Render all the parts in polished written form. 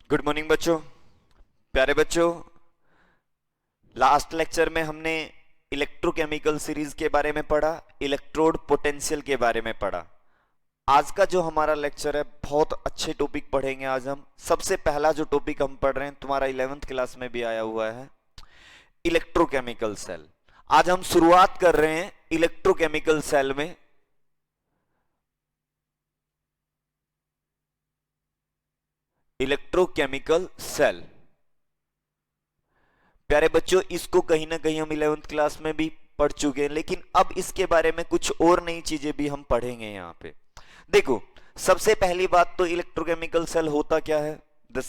Good morning बच्चों, प्यारे बच्चों। लास्ट लेक्चर में हमने इलेक्ट्रोकेमिकल सीरीज के बारे में पढ़ा, इलेक्ट्रोड पोटेंशियल के बारे में पढ़ा। आज का जो हमारा लेक्चर है बहुत अच्छे टॉपिक पढ़ेंगे। आज हम सबसे पहला जो टॉपिक हम पढ़ रहे हैं, तुम्हारा 11th क्लास में भी आया हुआ है, इलेक्ट्रोकेमिकल सेल। आज हम शुरुआत कर रहे हैं इलेक्ट्रोकेमिकल सेल में। इलेक्ट्रोकेमिकल सेल, प्यारे बच्चों, इसको कहीं ना कहीं हम 11th क्लास में भी पढ़ चुके हैं, लेकिन अब इसके बारे में कुछ और नई चीजें भी हम पढ़ेंगे यहां पे। देखो, सबसे पहली बात तो इलेक्ट्रोकेमिकल सेल होता क्या है? The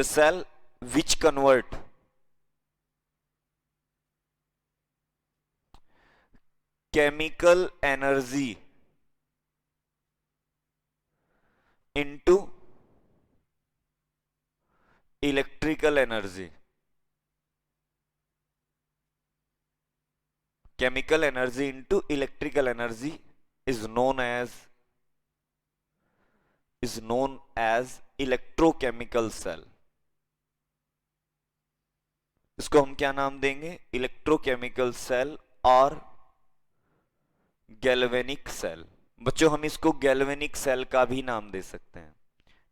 cell which convert chemical energy into electrical energy. chemical energy into electrical energy is known as electrochemical cell। इसको हम क्या नाम देंगे? इलेक्ट्रोकेमिकल सेल और गैल्वेनिक सेल। बच्चों, हम इसको गैल्वेनिक सेल का भी नाम दे सकते हैं।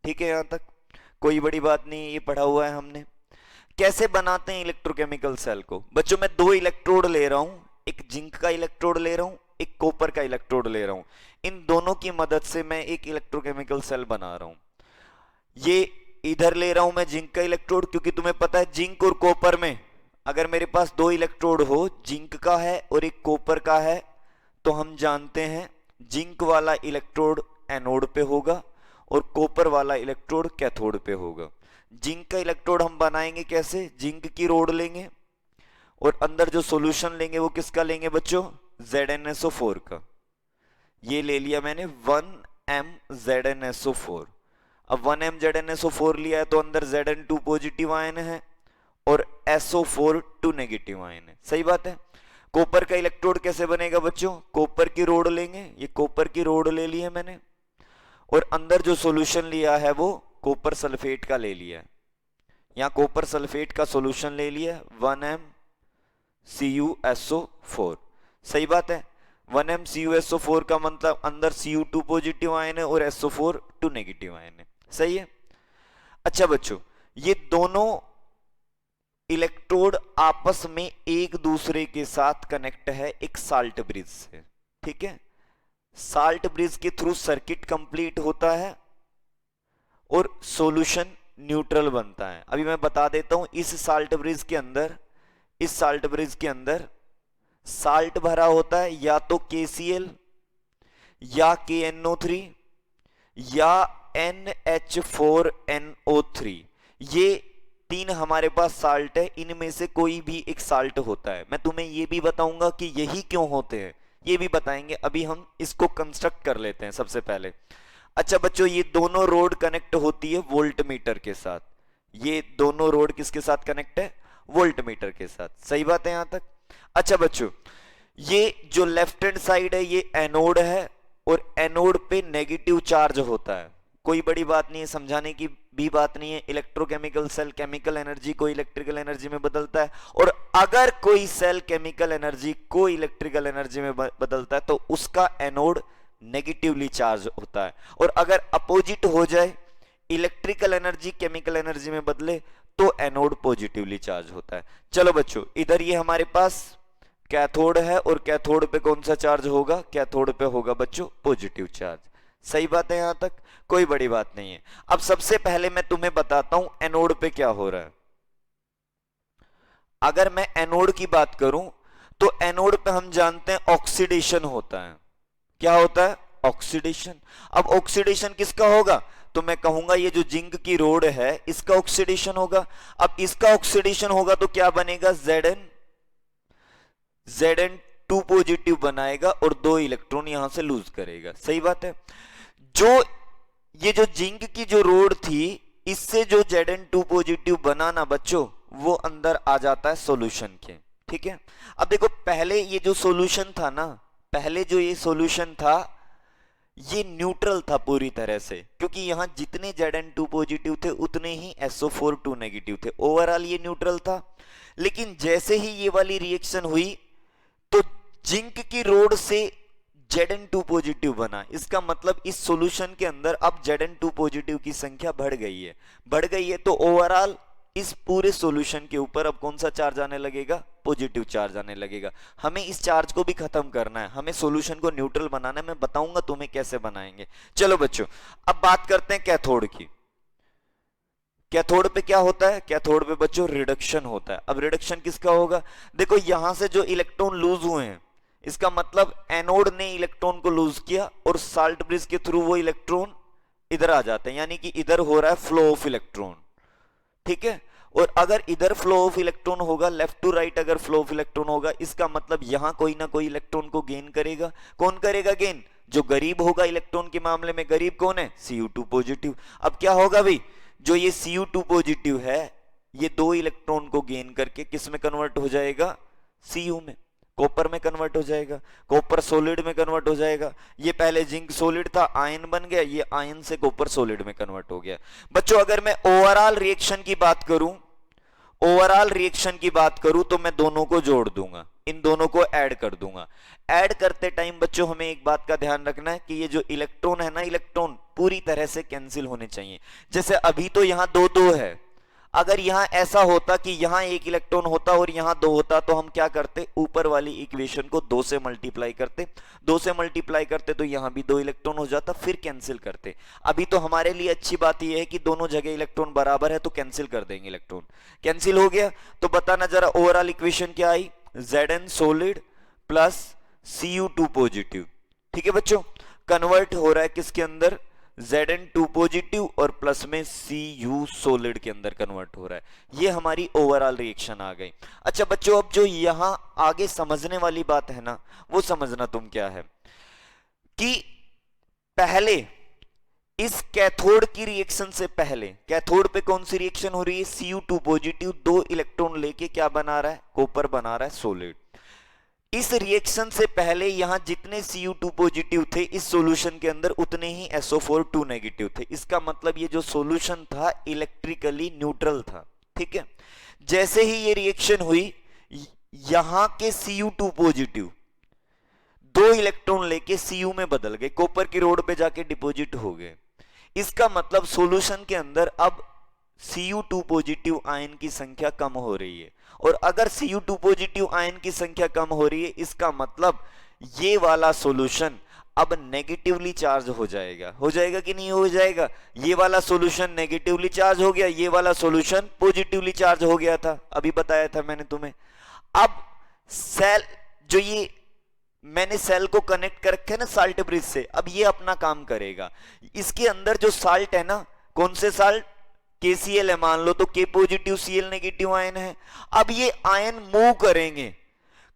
ठीक है, यहां तक कोई बड़ी बात नहीं, ये पढ़ा हुआ है हमने। कैसे बनाते हैं इलेक्ट्रोकेमिकल सेल को? बच्चों, मैं दो इलेक्ट्रोड ले रहा हूं, एक जिंक का इलेक्ट्रोड ले रहा हूं, एक कॉपर का इलेक्ट्रोड ले रहा हूं। इन दोनों की मदद से मैं एक इलेक्ट्रोकेमिकल सेल बना रहा हूं। ये इधर ले रहा हूं मैं जिंक का इलेक्ट्रोड, क्योंकि तुम्हें पता है जिंक और कॉपर में अगर मेरे पास दो इलेक्ट्रोड हो, जिंक का है और एक कॉपर का है, तो हम जानते हैं जिंक वाला इलेक्ट्रोड एनोड पे होगा और कॉपर वाला इलेक्ट्रोड कैथोड पे होगा। जिंक का इलेक्ट्रोड हम बनाएंगे कैसे? जिंक की रोड लेंगे और अंदर जो सॉल्यूशन लेंगे वो किसका लेंगे बच्चों? ZnSO4 का। ये ले लिया मैंने 1M ZnSO4। अब 1M ZnSO4 लिया है तो अंदर Zn2 पॉजिटिव आयन है और SO4 2 नेगेटिव आयन है। सही बात है। कॉपर का इलेक्ट्रोड कैसे बनेगा बच्चों? कॉपर की रोड लेंगे, ये कॉपर की रोड ले ली है मैंने, और अंदर जो सॉल्यूशन लिया है वो कॉपर सल्फेट का ले लिया है। यहां कॉपर सल्फेट का सॉल्यूशन ले लिया 1MCuSO4। सही बात है। 1MCuSO4 का मतलब अंदर Cu2 पॉजिटिव आयन है और SO4 2 नेगेटिव आयन है। सही है। अच्छा बच्चों, ये दोनों इलेक्ट्रोड आपस में एक दूसरे के साथ कनेक्ट है एक साल्ट ब्रिज से। ठीक है, साल्ट ब्रिज के थ्रू सर्किट कंप्लीट होता है और सॉल्यूशन न्यूट्रल बनता है। अभी मैं बता देता हूं, इस साल्ट ब्रिज के अंदर साल्ट भरा होता है, या तो KCl या KNO3 या NH4NO3। ये तीन हमारे पास साल्ट है, इनमें से कोई भी एक साल्ट होता है। मैं तुम्हें ये भी बताऊंगा कि यही क्यों होते हैं, ये भी बताएंगे। अभी हम इसको कंस्ट्रक्ट कर लेते हैं सबसे पहले। अच्छा बच्चों, ये दोनों रोड कनेक्ट होती है वोल्ट मीटर के साथ। ये दोनों रोड किसके साथ कनेक्ट है? वोल्ट मीटर के साथ। सही बात है यहां तक। अच्छा बच्चों, ये जो लेफ्ट हैंड साइड है ये एनोड है और एनोड पे नेगेटिव चार्ज होता है। कोई बड़ी बात नहीं है, समझाने की भी बात नहीं है। इलेक्ट्रोकेमिकल सेल केमिकल एनर्जी को इलेक्ट्रिकल एनर्जी में बदलता है, और अगर कोई सेल केमिकल एनर्जी को इलेक्ट्रिकल एनर्जी में बदलता है तो उसका एनोड नेगेटिवली चार्ज होता है, और अगर अपोजिट हो जाए, इलेक्ट्रिकल एनर्जी केमिकल एनर्जी में बदले, तो एनोड पॉजिटिवली चार्ज होता है। चलो बच्चों, इधर ये हमारे पास कैथोड है और कैथोड पे कौन सा चार्ज होगा? कैथोड पे होगा बच्चों पॉजिटिव चार्ज। सही बात है यहां तक, कोई बड़ी बात नहीं है। अब सबसे पहले मैं तुम्हें बताता हूं एनोड पे क्या हो रहा है। अगर मैं एनोड की बात करूं तो एनोड पे हम जानते हैं ऑक्सीडेशन होता है। क्या होता है? ऑक्सीडेशन। अब ऑक्सीडेशन किसका होगा? तो मैं कहूंगा ये जो जिंक की रोड है इसका ऑक्सीडेशन होगा। अब इसका ऑक्सीडेशन होगा तो क्या बनेगा? Zn2 पॉजिटिव बनाएगा और 2 इलेक्ट्रॉन यहां से लूज करेगा। सही बात है। ये जो जिंक की जो रोड थी, इससे जो Zn2 पॉजिटिव बना ना बच्चों, वो अंदर आ जाता है सॉल्यूशन के। ठीक है। अब देखो, पहले ये जो सॉल्यूशन था ना, पहले जो ये सॉल्यूशन था, ये न्यूट्रल था पूरी तरह से, क्योंकि यहां जितने Zn2 पॉजिटिव थे उतने ही SO4 2 नेगेटिव थे। ओवरऑल ये न्यूट्रल था। लेकिन जैसे ही ये वाली रिएक्शन हुई तो जिंक की रोड से Zn2 पॉजिटिव बना। इसका मतलब इस सॉल्यूशन के अंदर अब Zn2 पॉजिटिव की संख्या बढ़ गई है। बढ़ गई है तो ओवरऑल इस पूरे सॉल्यूशन के ऊपर अब कौन सा चार्ज आने लगेगा? पॉजिटिव चार्ज आने लगेगा। हमें इस चार्ज को भी खत्म करना है, हमें सॉल्यूशन को न्यूट्रल बनाना है। मैं बताऊंगा तुम्हें कैसे बनाएंगे। चलो बच्चों, अब बात करते हैं कैथोड की। कैथोड पे क्या होता है? कैथोड पे बच्चों रिडक्शन होता है। अब रिडक्शन किसका होगा? देखो यहां से जो इलेक्ट्रॉन लूज हुए हैं, इसका मतलब एनोड ने इलेक्ट्रॉन को लूज किया और साल्ट ब्रिज के थ्रू वो इलेक्ट्रॉन इधर आ जाते हैं, यानी कि इधर हो रहा है फ्लो ऑफ इलेक्ट्रॉन। ठीक है। और अगर इधर फ्लो ऑफ इलेक्ट्रॉन होगा, लेफ्ट टू राइट अगर फ्लो ऑफ इलेक्ट्रॉन होगा, इसका मतलब यहां कोई ना कोई इलेक्ट्रॉन को गेन करेगा। कौन करेगा गेन? जो गरीब होगा इलेक्ट्रॉन के मामले में। गरीब कौन है? Cu2 positive. अब क्या होगा भाई, जो ये Cu2 पॉजिटिव है ये दो इलेक्ट्रॉन को गेन करके किस में कन्वर्ट हो जाएगा? Cu में, कॉपर में कन्वर्ट हो जाएगा। कॉपर सॉलिड में कन्वर्ट हो जाएगा। ये पहले जिंक सॉलिड था, आयन बन गया, ये आयन से कॉपर सॉलिड में कन्वर्ट हो गया। बच्चों अगर मैं ओवरऑल रिएक्शन की बात करूं, ओवरऑल रिएक्शन की बात करूं तो मैं दोनों को जोड़ दूंगा, इन दोनों को ऐड कर दूंगा। ऐड करते टाइम बच्चों हमें एक बात का ध्यान रखना है कि ये जो इलेक्ट्रॉन है ना, इलेक्ट्रॉन पूरी तरह से कैंसिल होने चाहिए। जैसे अभी तो यहां दो दो है, अगर यहां ऐसा होता कि यहां एक इलेक्ट्रॉन होता और यहां दो होता तो हम क्या करते? ऊपर वाली इक्वेशन को दो से मल्टीप्लाई करते। दो से मल्टीप्लाई करते तो यहां भी दो इलेक्ट्रॉन हो जाता, फिर कैंसिल करते। अभी तो हमारे लिए अच्छी बात यह है कि दोनों जगह इलेक्ट्रॉन बराबर है तो कैंसिल कर देंगे इलेक्ट्रॉन। कैंसिल हो गया तो बताना जरा ओवरऑल इक्वेशन क्या आई? Zn solid plus Cu2 positive. ठीक है बच्चों, कन्वर्ट हो रहा है किसके अंदर? Zn2 पॉजिटिव और प्लस में Cu सॉलिड के अंदर कन्वर्ट हो रहा है। ये हमारी ओवरऑल रिएक्शन आ गई। अच्छा बच्चों, अब जो यहां आगे समझने वाली बात है ना, वो समझना तुम क्या है कि पहले इस कैथोड की रिएक्शन से पहले कैथोड पे कौन सी रिएक्शन हो रही है? Cu2 पॉजिटिव दो इलेक्ट्रॉन लेके क्या बना रहा है? कॉपर बना रहा है सॉलिड। इस रिएक्शन से पहले यहां जितने Cu2 पॉजिटिव थे इस सॉल्यूशन के अंदर उतने ही SO4 2 नेगेटिव थे। इसका मतलब ये जो सॉल्यूशन था इलेक्ट्रिकली न्यूट्रल था। ठीक है। जैसे ही ये रिएक्शन हुई, यहां के Cu2 पॉजिटिव दो इलेक्ट्रॉन लेके Cu में बदल गए, कॉपर की रोड पे जाके डिपॉजिट हो गए। इसका मतलब सॉल्यूशन के अंदर अब Cu2 पॉजिटिव आयन की संख्या कम हो रही है। और अगर Cu2 पॉजिटिव आयन की संख्या कम हो रही है, इसका मतलब ये वाला सॉल्यूशन अब नेगेटिवली चार्ज हो जाएगा। हो जाएगा कि नहीं हो जाएगा? ये वाला सॉल्यूशन नेगेटिवली चार्ज हो गया, ये वाला सॉल्यूशन पॉजिटिवली चार्ज हो गया था, अभी बताया था मैंने तुम्हें। अब सेल, जो ये मैंने सेल को कनेक्ट कर रखे ना साल्ट ब्रिज से, अब ये अपना काम करेगा। इसके अंदर जो साल्ट है ना, कौन से साल्ट? KCl है मान लो, तो K positive Cl negative ion है। अब ये आयन मूव करेंगे,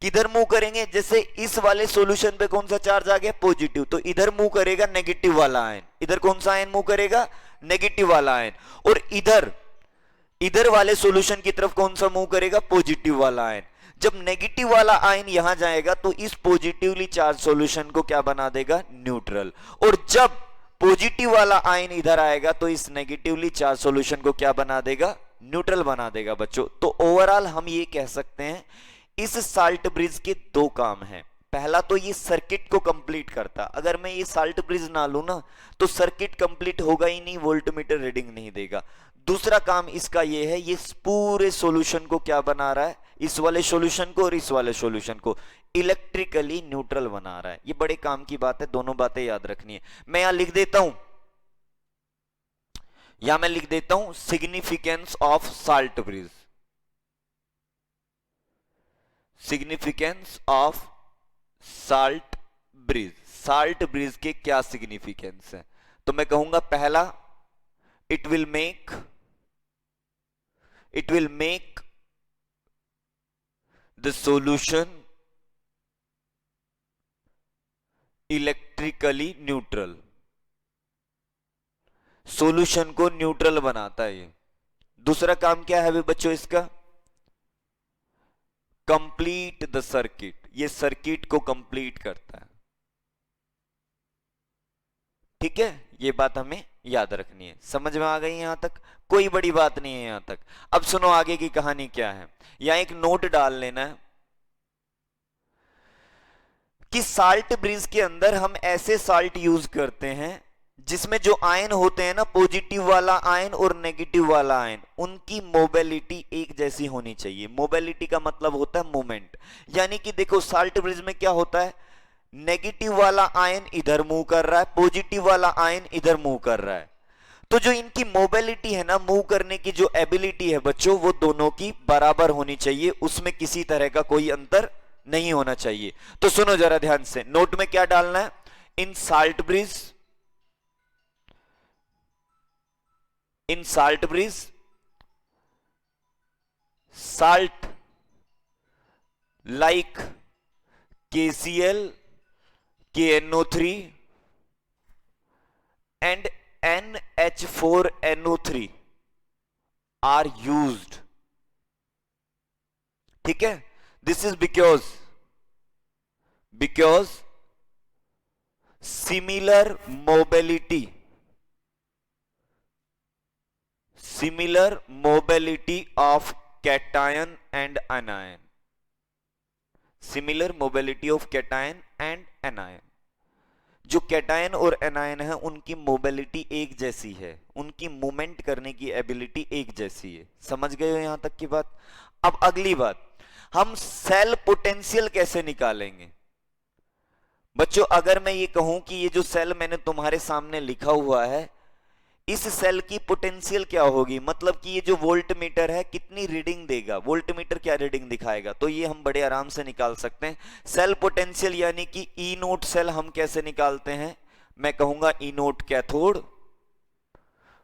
किधर मूव करेंगे? जैसे इस वाले सॉल्यूशन पे कौन सा चार्ज आ गया? पॉजिटिव, तो इधर मूव करेगा नेगेटिव वाला आयन। इधर कौन सा आयन मूव करेगा? नेगेटिव वाला आयन। और इधर इधर वाले सॉल्यूशन की तरफ कौन सा मूव करेगा? पॉजिटिव वाला आयन। जब नेगेटिव वाला आयन यहां जाएगा तो इस पॉजिटिवली चार्ज सॉल्यूशन को क्या बना देगा? न्यूट्रल। और जब पॉजिटिव वाला आयन इधर आएगा तो इस नेगेटिवली चार्ज सॉल्यूशन को क्या बना देगा? न्यूट्रल बना देगा बच्चों। तो ओवरऑल हम ये कह सकते हैं इस साल्ट ब्रिज के दो काम हैं। पहला तो ये सर्किट को कंप्लीट करता, अगर मैं ये साल्ट ब्रिज ना लूं ना तो सर्किट कंप्लीट होगा ही नहीं, वोल्टमीटर रीडिंग नहीं देगा। दूसरा काम इसका ये है, ये पूरे सॉल्यूशन को क्या बना रहा है? इस वाले सॉल्यूशन को और इस वाले सॉल्यूशन को इलेक्ट्रिकली न्यूट्रल बना रहा है। ये बड़े काम की बात है, दोनों बातें याद रखनी है। मैं यहां लिख देता हूं, या मैं लिख देता हूं significance of salt bridge. Significance of salt bridge. Salt bridge के क्या सिग्निफिकेंस है? तो मैं कहूंगा पहला, it will make the solution electrically neutral. Solution को न्यूट्रल बनाता है ये। दूसरा काम क्या है बच्चों इसका? Complete the circuit. ये सर्किट को कंप्लीट करता है। ठीक है, ये बात हमें याद रखनी है। समझ में आ गई यहां तक? कोई बड़ी बात नहीं है यहां तक। अब सुनो आगे की कहानी क्या है। यहां एक नोट डाल लेना है कि साल्ट ब्रिज के अंदर हम ऐसे साल्ट यूज करते हैं जिसमें जो आयन होते हैं ना, पॉजिटिव वाला आयन और नेगेटिव वाला आयन, उनकी मोबिलिटी एक जैसी होनी चाहिए। मोबिलिटी का मतलब होता है मूवमेंट। यानी कि देखो साल्ट ब्रिज में क्या होता है, नेगेटिव वाला आयन इधर मूव कर रहा है, पॉजिटिव वाला आयन इधर मूव कर रहा है। तो जो इनकी मोबिलिटी है ना, मूव करने की जो एबिलिटी है बच्चों, वो दोनों की बराबर होनी चाहिए, उसमें किसी तरह का कोई अंतर नहीं होना चाहिए। तो सुनो जरा ध्यान से, नोट में क्या डालना है, in salt bridge, in salt bridge salt like KCl, KNO3 and NH4NO3 are used. ठीक है, this is because similar mobility of cation and anion, similar mobility of cation and anion। जो कैटायन और anion है उनकी mobility एक जैसी है, उनकी मूवमेंट करने की एबिलिटी एक जैसी है। समझ गए हो यहां तक की बात? अब अगली बात, हम सेल पोटेंशियल कैसे निकालेंगे? बच्चों अगर मैं ये कहूं कि ये जो सेल मैंने तुम्हारे सामने लिखा हुआ है, इस सेल की पोटेंशियल क्या होगी, मतलब कि ये जो वोल्ट मीटर है कितनी रीडिंग देगा, वोल्ट मीटर क्या रीडिंग दिखाएगा, तो ये हम बड़े आराम से निकाल सकते हैं। सेल पोटेंशियल यानी कि ई नोट सेल हम कैसे निकालते हैं, मैं कहूंगा ई नोट कैथोड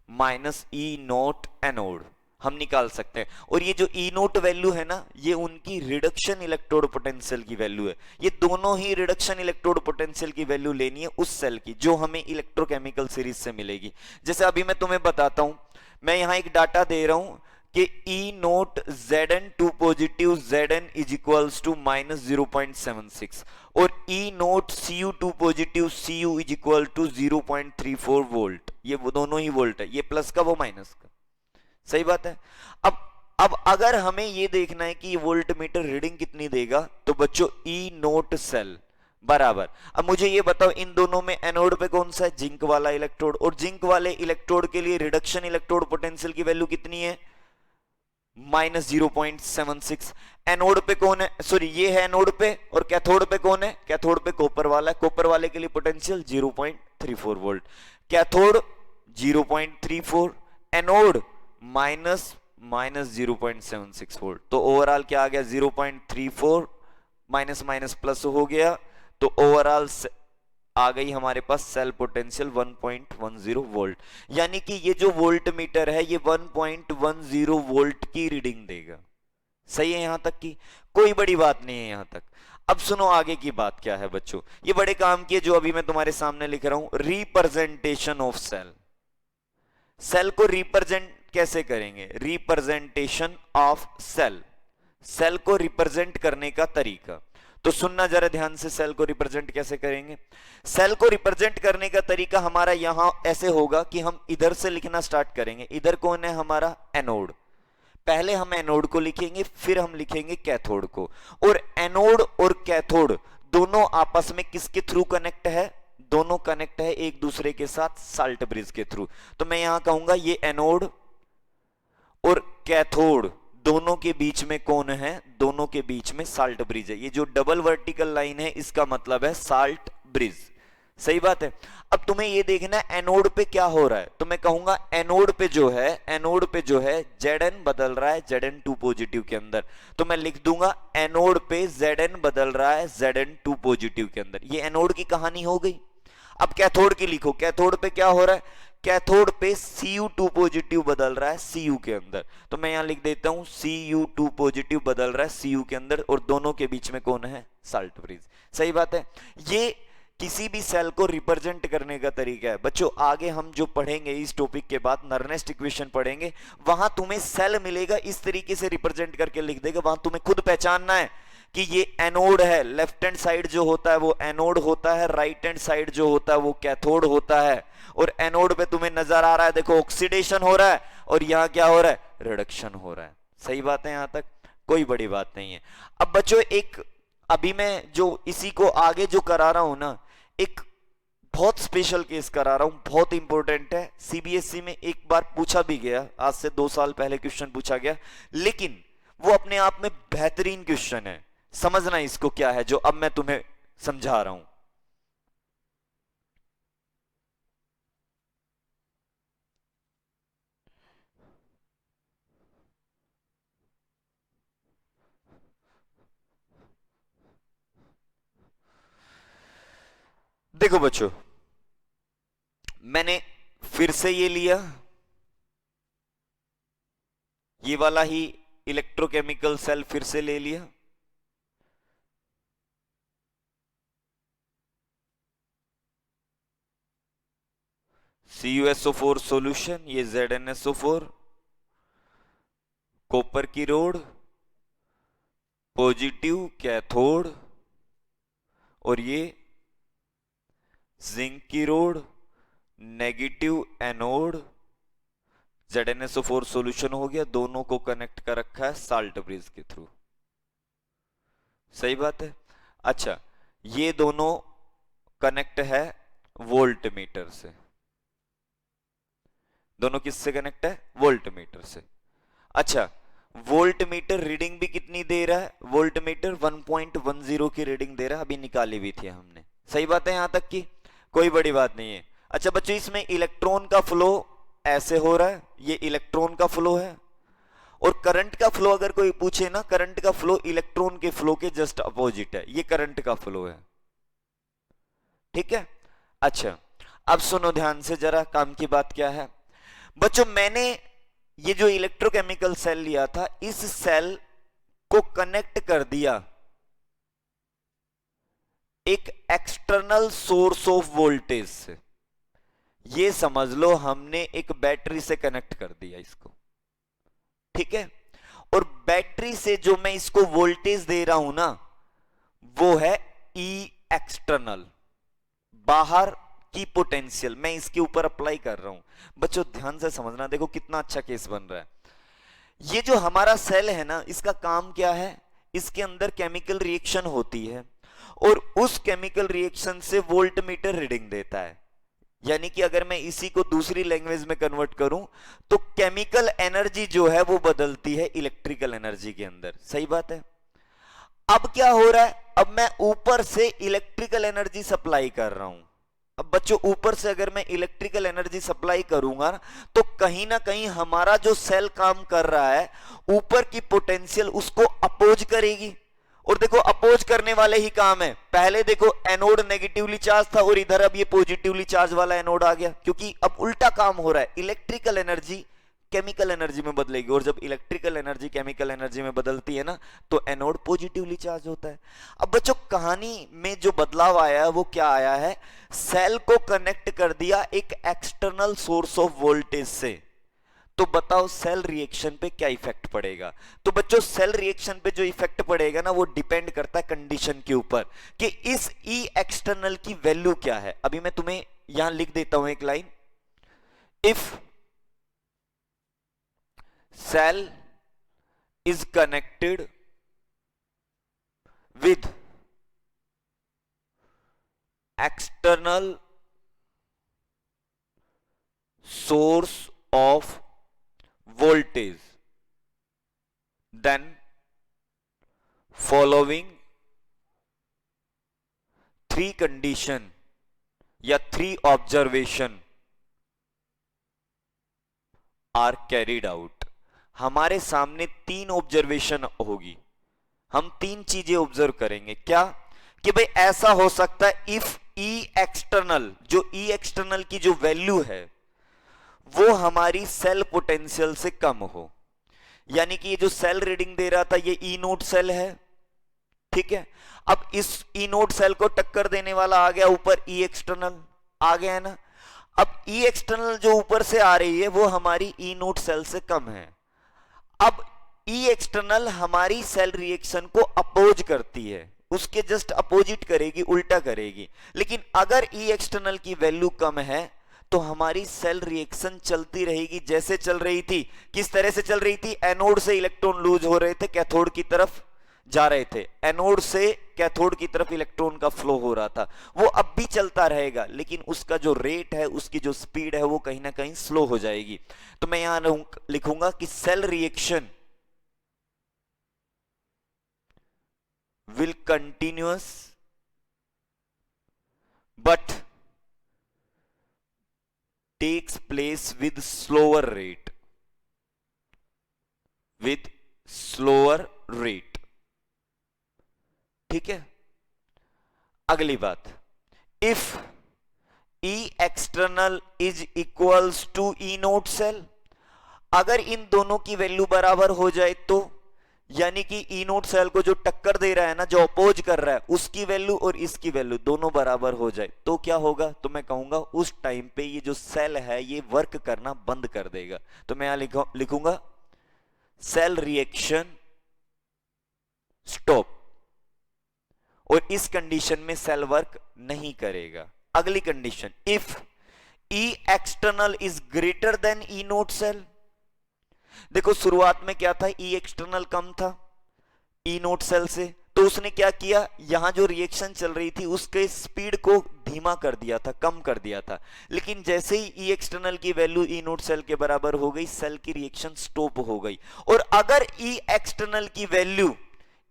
माइनस ई नोट एनोड, हम निकाल सकते हैं। और ये जो ई नोट वैल्यू है ना, ये उनकी रिडक्शन इलेक्ट्रोड पोटेंशियल की वैल्यू है। ये दोनों ही रिडक्शन इलेक्ट्रोड पोटेंशियल की वैल्यू लेनी है उस सेल की जो हमें इलेक्ट्रोकेमिकल सीरीज से मिलेगी। जैसे अभी मैं तुम्हें बताता हूं, मैं यहां एक डाटा दे रहा हूं कि E naught Zn2 positive Zn is equals to -0.76 और E naught Cu2 positive Cu is equal to 0.34 volt. ये वो दोनों ही वोल्ट है, ये प्लस का वो माइनस का। सही बात है। अब अगर हमें यह देखना है कि वोल्ट मीटर रीडिंग कितनी देगा, तो बच्चों ई नोट सेल बराबर, अब मुझे ये बताओ इन दोनों में एनोड पे कौन सा है, जिंक वाला इलेक्ट्रोड, और जिंक वाले इलेक्ट्रोड के लिए रिडक्शन इलेक्ट्रोड पोटेंशियल की वैल्यू कितनी है, -0.76। एनोड पे कौन है, सॉरी ये है एनोड पे, और कैथोड पे कौन है, कैथोड पे कॉपर वाला है, कॉपर वाले के लिए potential 0.34 volt, cathode 0.34, anode -0.76 volt. तो ओवरऑल क्या आ गया, 0.34 माइनस माइनस प्लस हो गया, तो ओवरऑल आ गई हमारे पास सेल पोटेंशियल 1.10 वोल्ट। यानी कि ये जो वोल्ट मीटर है ये 1.10 वोल्ट की रीडिंग देगा। सही है यहां तक की कोई बड़ी बात नहीं है यहां तक। अब सुनो आगे की बात क्या है बच्चों, ये बड़े काम की है जो अभी मैं तुम्हारे सामने लिख रहा हूं, रिप्रेजेंटेशन ऑफ सेल। सेल को रिप्रेजेंट कैसे करेंगे, रिप्रेजेंटेशन ऑफ सेल, सेल को रिप्रेजेंट करने का तरीका। तो सुनना जरा ध्यान से, सेल को रिप्रेजेंट कैसे करेंगे। सेल को रिप्रेजेंट करने का तरीका हमारा यहां ऐसे होगा कि हम इधर से लिखना स्टार्ट करेंगे। इधर कौन है हमारा, एनोड। पहले हम एनोड को लिखेंगे, फिर हम लिखेंगे कैथोड को। और एनोड और कैथोड दोनों आपस में किसके थ्रू कनेक्ट है, दोनों कनेक्ट है एक दूसरे के साथ साल्ट ब्रिज के थ्रू। तो मैं यहां कहूंगा ये एनोड और कैथोड दोनों के बीच में कौन है, दोनों के बीच में साल्ट ब्रिज है। ये जो डबल वर्टिकल लाइन है इसका मतलब है साल्ट ब्रिज। सही बात है। अब तुम्हें ये देखना है एनोड पे क्या हो रहा है, तो मैं कहूंगा एनोड पे जो है, एनोड पे जो है Zn बदल रहा है Zn2 पॉजिटिव के अंदर। तो मैं लिख दूंगा एनोड पे Zn बदल रहा है Zn2 पॉजिटिव के अंदर। ये एनोड की कहानी हो गई। अब कैथोड की लिखो, कैथोड पे क्या हो रहा है, कैथोड पे Cu2 पॉजिटिव बदल रहा है Cu के अंदर। तो मैं यहां लिख देता हूं Cu2 पॉजिटिव बदल रहा है Cu के अंदर, और दोनों के बीच में कौन है, साल्ट ब्रिज। सही बात है। ये किसी भी सेल को रिप्रेजेंट करने का तरीका है। बच्चों आगे हम जो पढ़ेंगे इस टॉपिक के बाद नर्नेस्ट इक्वेशन पढ़ेंगे, वहां तुम्हें सेल मिलेगा इस तरीके से रिप्रेजेंट करके लिख देगा। वहां तुम्हें खुद पहचानना है कि ये एनोड है, लेफ्ट हैंड साइड जो होता है वो एनोड होता है, राइट हैंड साइड जो होता है वो कैथोड होता है। और एनोड पे तुम्हें नजर आ रहा है, देखो ऑक्सीडेशन हो रहा है, और यहां क्या हो रहा है, रिडक्शन हो रहा है। सही बात है, यहां तक कोई बड़ी बात नहीं है। अब बच्चों एक अभी मैं जो इसी को आगे जो करा रहा हूं ना, एक बहुत स्पेशल केस करा रहा हूं, बहुत इंपॉर्टेंट है। सीबीएसई में एक बार पूछा भी गया, आज से 2 साल पहले क्वेश्चन पूछा गया, लेकिन वो अपने आप में बेहतरीन क्वेश्चन है। समझना इसको क्या है जो अब मैं तुम्हें समझा रहा हूं। देखो बच्चों, मैंने फिर से ये लिया, ये वाला ही इलेक्ट्रोकेमिकल सेल फिर से ले लिया। CuSO4 सॉल्यूशन, ये ZnSO4, कॉपर की रोड, पॉजिटिव कैथोड, और ये जिंक की road, negative anode. ZnSO4 solution हो गया, दोनों को कनेक्ट कर रखा है साल्ट ब्रिज के थ्रू। सही बात है। अच्छा, ये दोनों कनेक्ट है वोल्ट मीटर से। दोनों किससे कनेक्ट है, वोल्ट मीटर से। अच्छा, वोल्ट मीटर रीडिंग भी कितनी दे रहा है, वोल्ट मीटर 1.10 की रीडिंग दे रहा है, अभी निकाली भी थी हमने। सही बात है, यहां तक की कोई बड़ी बात नहीं है। अच्छा बच्चों, इसमें इलेक्ट्रॉन का फ्लो ऐसे हो रहा है, ये इलेक्ट्रॉन का फ्लो है। और करंट का फ्लो अगर कोई पूछे ना, करंट का फ्लो इलेक्ट्रॉन के फ्लो के जस्ट अपोजिट है, ये करंट का फ्लो है। ठीक है। अच्छा, अब सुनो ध्यान से जरा, काम की बात क्या है बच्चों। मैंने ये जो इलेक्ट्रोकेमिकल सेल लिया था, इस सेल को कनेक्ट कर दिया एक एक्सटर्नल सोर्स ऑफ वोल्टेज से। ये समझ लो हमने एक बैटरी से कनेक्ट कर दिया इसको, ठीक है। और बैटरी से जो मैं इसको वोल्टेज दे रहा हूं ना, वो है ई एक्सटर्नल, बाहर की पोटेंशियल मैं इसके ऊपर अप्लाई कर रहा हूं। बच्चों ध्यान से समझना, देखो कितना अच्छा केस बन रहा है। ये जो हमारा सेल है ना, इसका काम क्या है, इसके अंदर केमिकल रिएक्शन होती है, और उस केमिकल रिएक्शन से वोल्ट मीटर रीडिंग देता है। यानी कि अगर मैं इसी को दूसरी लैंग्वेज में कन्वर्ट करूं, तो केमिकल एनर्जी जो है वो बदलती है इलेक्ट्रिकल एनर्जी के अंदर। सही बात है। अब क्या हो रहा है, अब मैं ऊपर से इलेक्ट्रिकल एनर्जी सप्लाई कर रहा हूं। अब बच्चों ऊपर से अगर मैं इलेक्ट्रिकल एनर्जी सप्लाई करूंगा, तो कहीं ना कहीं हमारा जो सेल काम कर रहा है, ऊपर की पोटेंशियल उसको अपोज करेगी। और देखो अपोज करने वाले ही काम है। पहले देखो एनोड नेगेटिवली चार्ज था, और इधर अब ये पॉजिटिवली चार्ज वाला एनोड आ गया, क्योंकि अब उल्टा काम हो रहा है। इलेक्ट्रिकल एनर्जी केमिकल एनर्जी में बदलेगी, और जब इलेक्ट्रिकल एनर्जी केमिकल एनर्जी में बदलती है ना, तो एनोड पॉजिटिवली चार्ज होता है। अब बच्चों कहानी में जो बदलाव आया है वो क्या आया है, सेल को कनेक्ट कर दिया एक एक्सटर्नल सोर्स ऑफ वोल्टेज से। तो बताओ सेल रिएक्शन पे क्या इफेक्ट पड़ेगा। तो बच्चों सेल रिएक्शन पे जो इफेक्ट पड़ेगा ना, वो डिपेंड करता है कंडीशन के ऊपर कि इस ई एक्सटर्नल की वैल्यू क्या है। अभी मैं तुम्हें यहां लिख देता हूं एक line, if cell is connected with external source of voltage, then following three condition या three observation are carried out। हमारे सामने 3 ऑब्जर्वेशन होगी, हम 3 चीजें ऑब्जर्व करेंगे। क्या कि भाई ऐसा हो सकता है इफ ई एक्सटर्नल, जो ई एक्सटर्नल की जो वैल्यू है वो हमारी सेल पोटेंशियल से कम हो। यानी कि ये जो सेल रीडिंग दे रहा था ये ई नोड सेल है, ठीक है। अब इस ई नोड सेल को टक्कर देने वाला आ गया ऊपर ई एक्सटर्नल, आ गया है ना। अब ई एक्सटर्नल जो ऊपर से आ रही है वो हमारी ई नोड सेल से कम है। अब ई एक्सटर्नल हमारी सेल रिएक्शन को अपोज करती है, उसके जस्ट अपोजिट करेगी, उल्टा करेगी। लेकिन अगर ई एक्सटर्नल की वैल्यू कम है तो हमारी सेल रिएक्शन चलती रहेगी जैसे चल रही थी। किस तरह से चल रही थी? एनोड से इलेक्ट्रॉन लूज हो रहे थे, कैथोड की तरफ जा रहे थे, एनोड से कैथोड की तरफ इलेक्ट्रॉन का फ्लो हो रहा था। वो अब भी चलता रहेगा, लेकिन उसका जो रेट है, उसकी जो स्पीड है, वो कहीं ना कहीं स्लो हो जाएगी। तो मैं यहां लिखूंगा कि cell reaction will continuous but takes place with slower rate, with slower rate। ठीक है। अगली बात, if E external is equals to E naught cell, अगर इन दोनों की वैल्यू बराबर हो जाए तो, यानी कि ई नोट सेल को जो टक्कर दे रहा है ना, जो अपोज कर रहा है, उसकी वैल्यू और इसकी वैल्यू दोनों बराबर हो जाए तो क्या होगा? तो मैं कहूंगा उस टाइम पे ये जो सेल है ये वर्क करना बंद कर देगा। तो मैं यहां लिखूंगा सेल रिएक्शन स्टॉप, और इस कंडीशन में सेल वर्क नहीं करेगा। अगली condition, if E external is greater than E naught cell. देखो शुरुआत में क्या था, ई एक्सटर्नल कम था ई नोट सेल से, तो उसने क्या किया, यहां जो रिएक्शन चल रही थी उसके स्पीड को धीमा कर दिया था, कम कर दिया था। लेकिन जैसे ही ई एक्सटर्नल की वैल्यू ई नोट सेल के बराबर हो गई, सेल की रिएक्शन स्टॉप हो गई। और अगर ई एक्सटर्नल की वैल्यू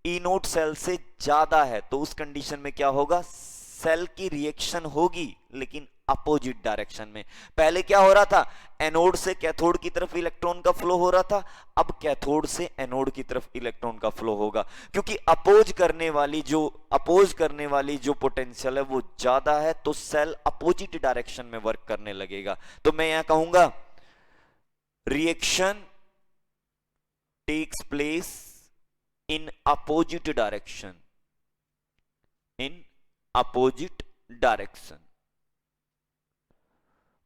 ई नोट सेल से ज्यादा है तो उस कंडीशन में क्या होगा? सेल की रिएक्शन होगी लेकिन अपोजिट डायरेक्शन में। पहले क्या हो रहा था, एनोड से कैथोड की तरफ इलेक्ट्रॉन का फ्लो हो रहा था, अब कैथोड से एनोड की तरफ इलेक्ट्रॉन का फ्लो होगा, क्योंकि अपोज करने वाली जो पोटेंशियल है वो ज्यादा है, तो सेल अपोजिट डायरेक्शन में वर्क करने लगेगा। तो मैं यहां कहूंगा reaction takes place in opposite direction, in opposite direction,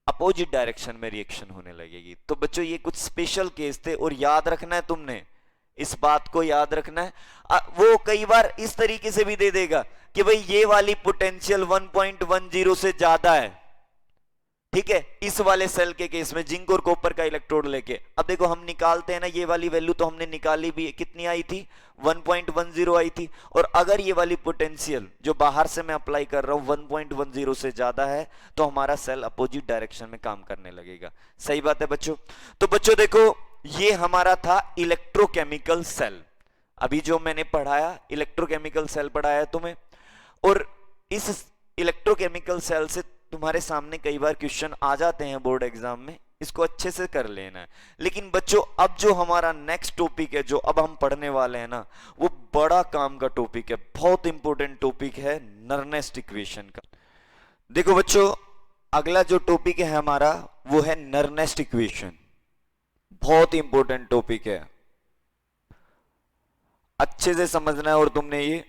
opposite direction में रिएक्शन होने लगेगी। तो बच्चों ये कुछ स्पेशल केस थे, और याद रखना है तुमने, इस बात को याद रखना है। वो कई बार इस तरीके से भी दे देगा कि भाई ये वाली पोटेंशियल 1.10 से ज्यादा है, ठीक है, इस वाले सेल के केस में जिंक और कॉपर का इलेक्ट्रोड लेके। अब देखो हम निकालते हैं ना, ये वाली वैल्यू तो हमने निकाली भी है, कितनी आई थी? 1.10 आई थी। और अगर ये वाली पोटेंशियल जो बाहर से मैं अप्लाई कर रहा हूं 1.10 से ज्यादा है तो हमारा सेल अपोजिट डायरेक्शन में काम करने लगेगा। सही बात है बच्चों। तो बच्चों देखो ये हमारा था इलेक्ट्रोकेमिकल सेल। अभी जो मैंने पढ़ाया इलेक्ट्रोकेमिकल सेल पढ़ाया तुम्हें, और इस इलेक्ट्रोकेमिकल सेल से तुम्हारे सामने कई बार क्वेश्चन आ जाते हैं बोर्ड एग्जाम में, इसको अच्छे से कर लेना है। लेकिन बच्चों अब जो हमारा नेक्स्ट टॉपिक है, जो अब हम पढ़ने वाले हैं ना, वो बड़ा काम का टॉपिक है, बहुत इंपॉर्टेंट टॉपिक है, नर्नेस्ट इक्वेशन का। देखो बच्चों अगला जो टॉपिक है हमारा वो है नर्नेस्ट इक्वेशन, बहुत इंपॉर्टेंट टॉपिक है, अच्छे से समझना है। और तुमने ये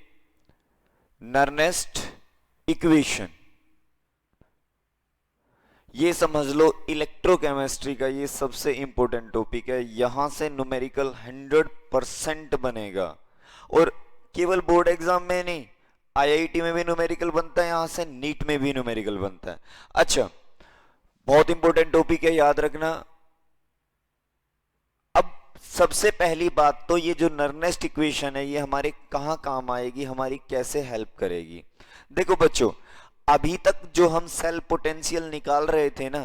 नर्नेस्ट इक्वेशन ये समझ लो, इलेक्ट्रोकेमिस्ट्री का ये सबसे इंपॉर्टेंट टॉपिक है। यहां से न्यूमेरिकल 100% बनेगा, और केवल बोर्ड एग्जाम में नहीं, आईआईटी में भी न्यूमेरिकल बनता है, यहां से नीट में भी न्यूमेरिकल बनता है। अच्छा बहुत इंपॉर्टेंट टॉपिक है, याद रखना। अब सबसे पहली बात तो ये जो नर्नेस्ट इक्वेशन है ये हमारे कहां काम आएगी, हमारी कैसे हेल्प करेगी। देखो बच्चों अभी तक जो हम सेल पोटेंशियल निकाल रहे थे ना,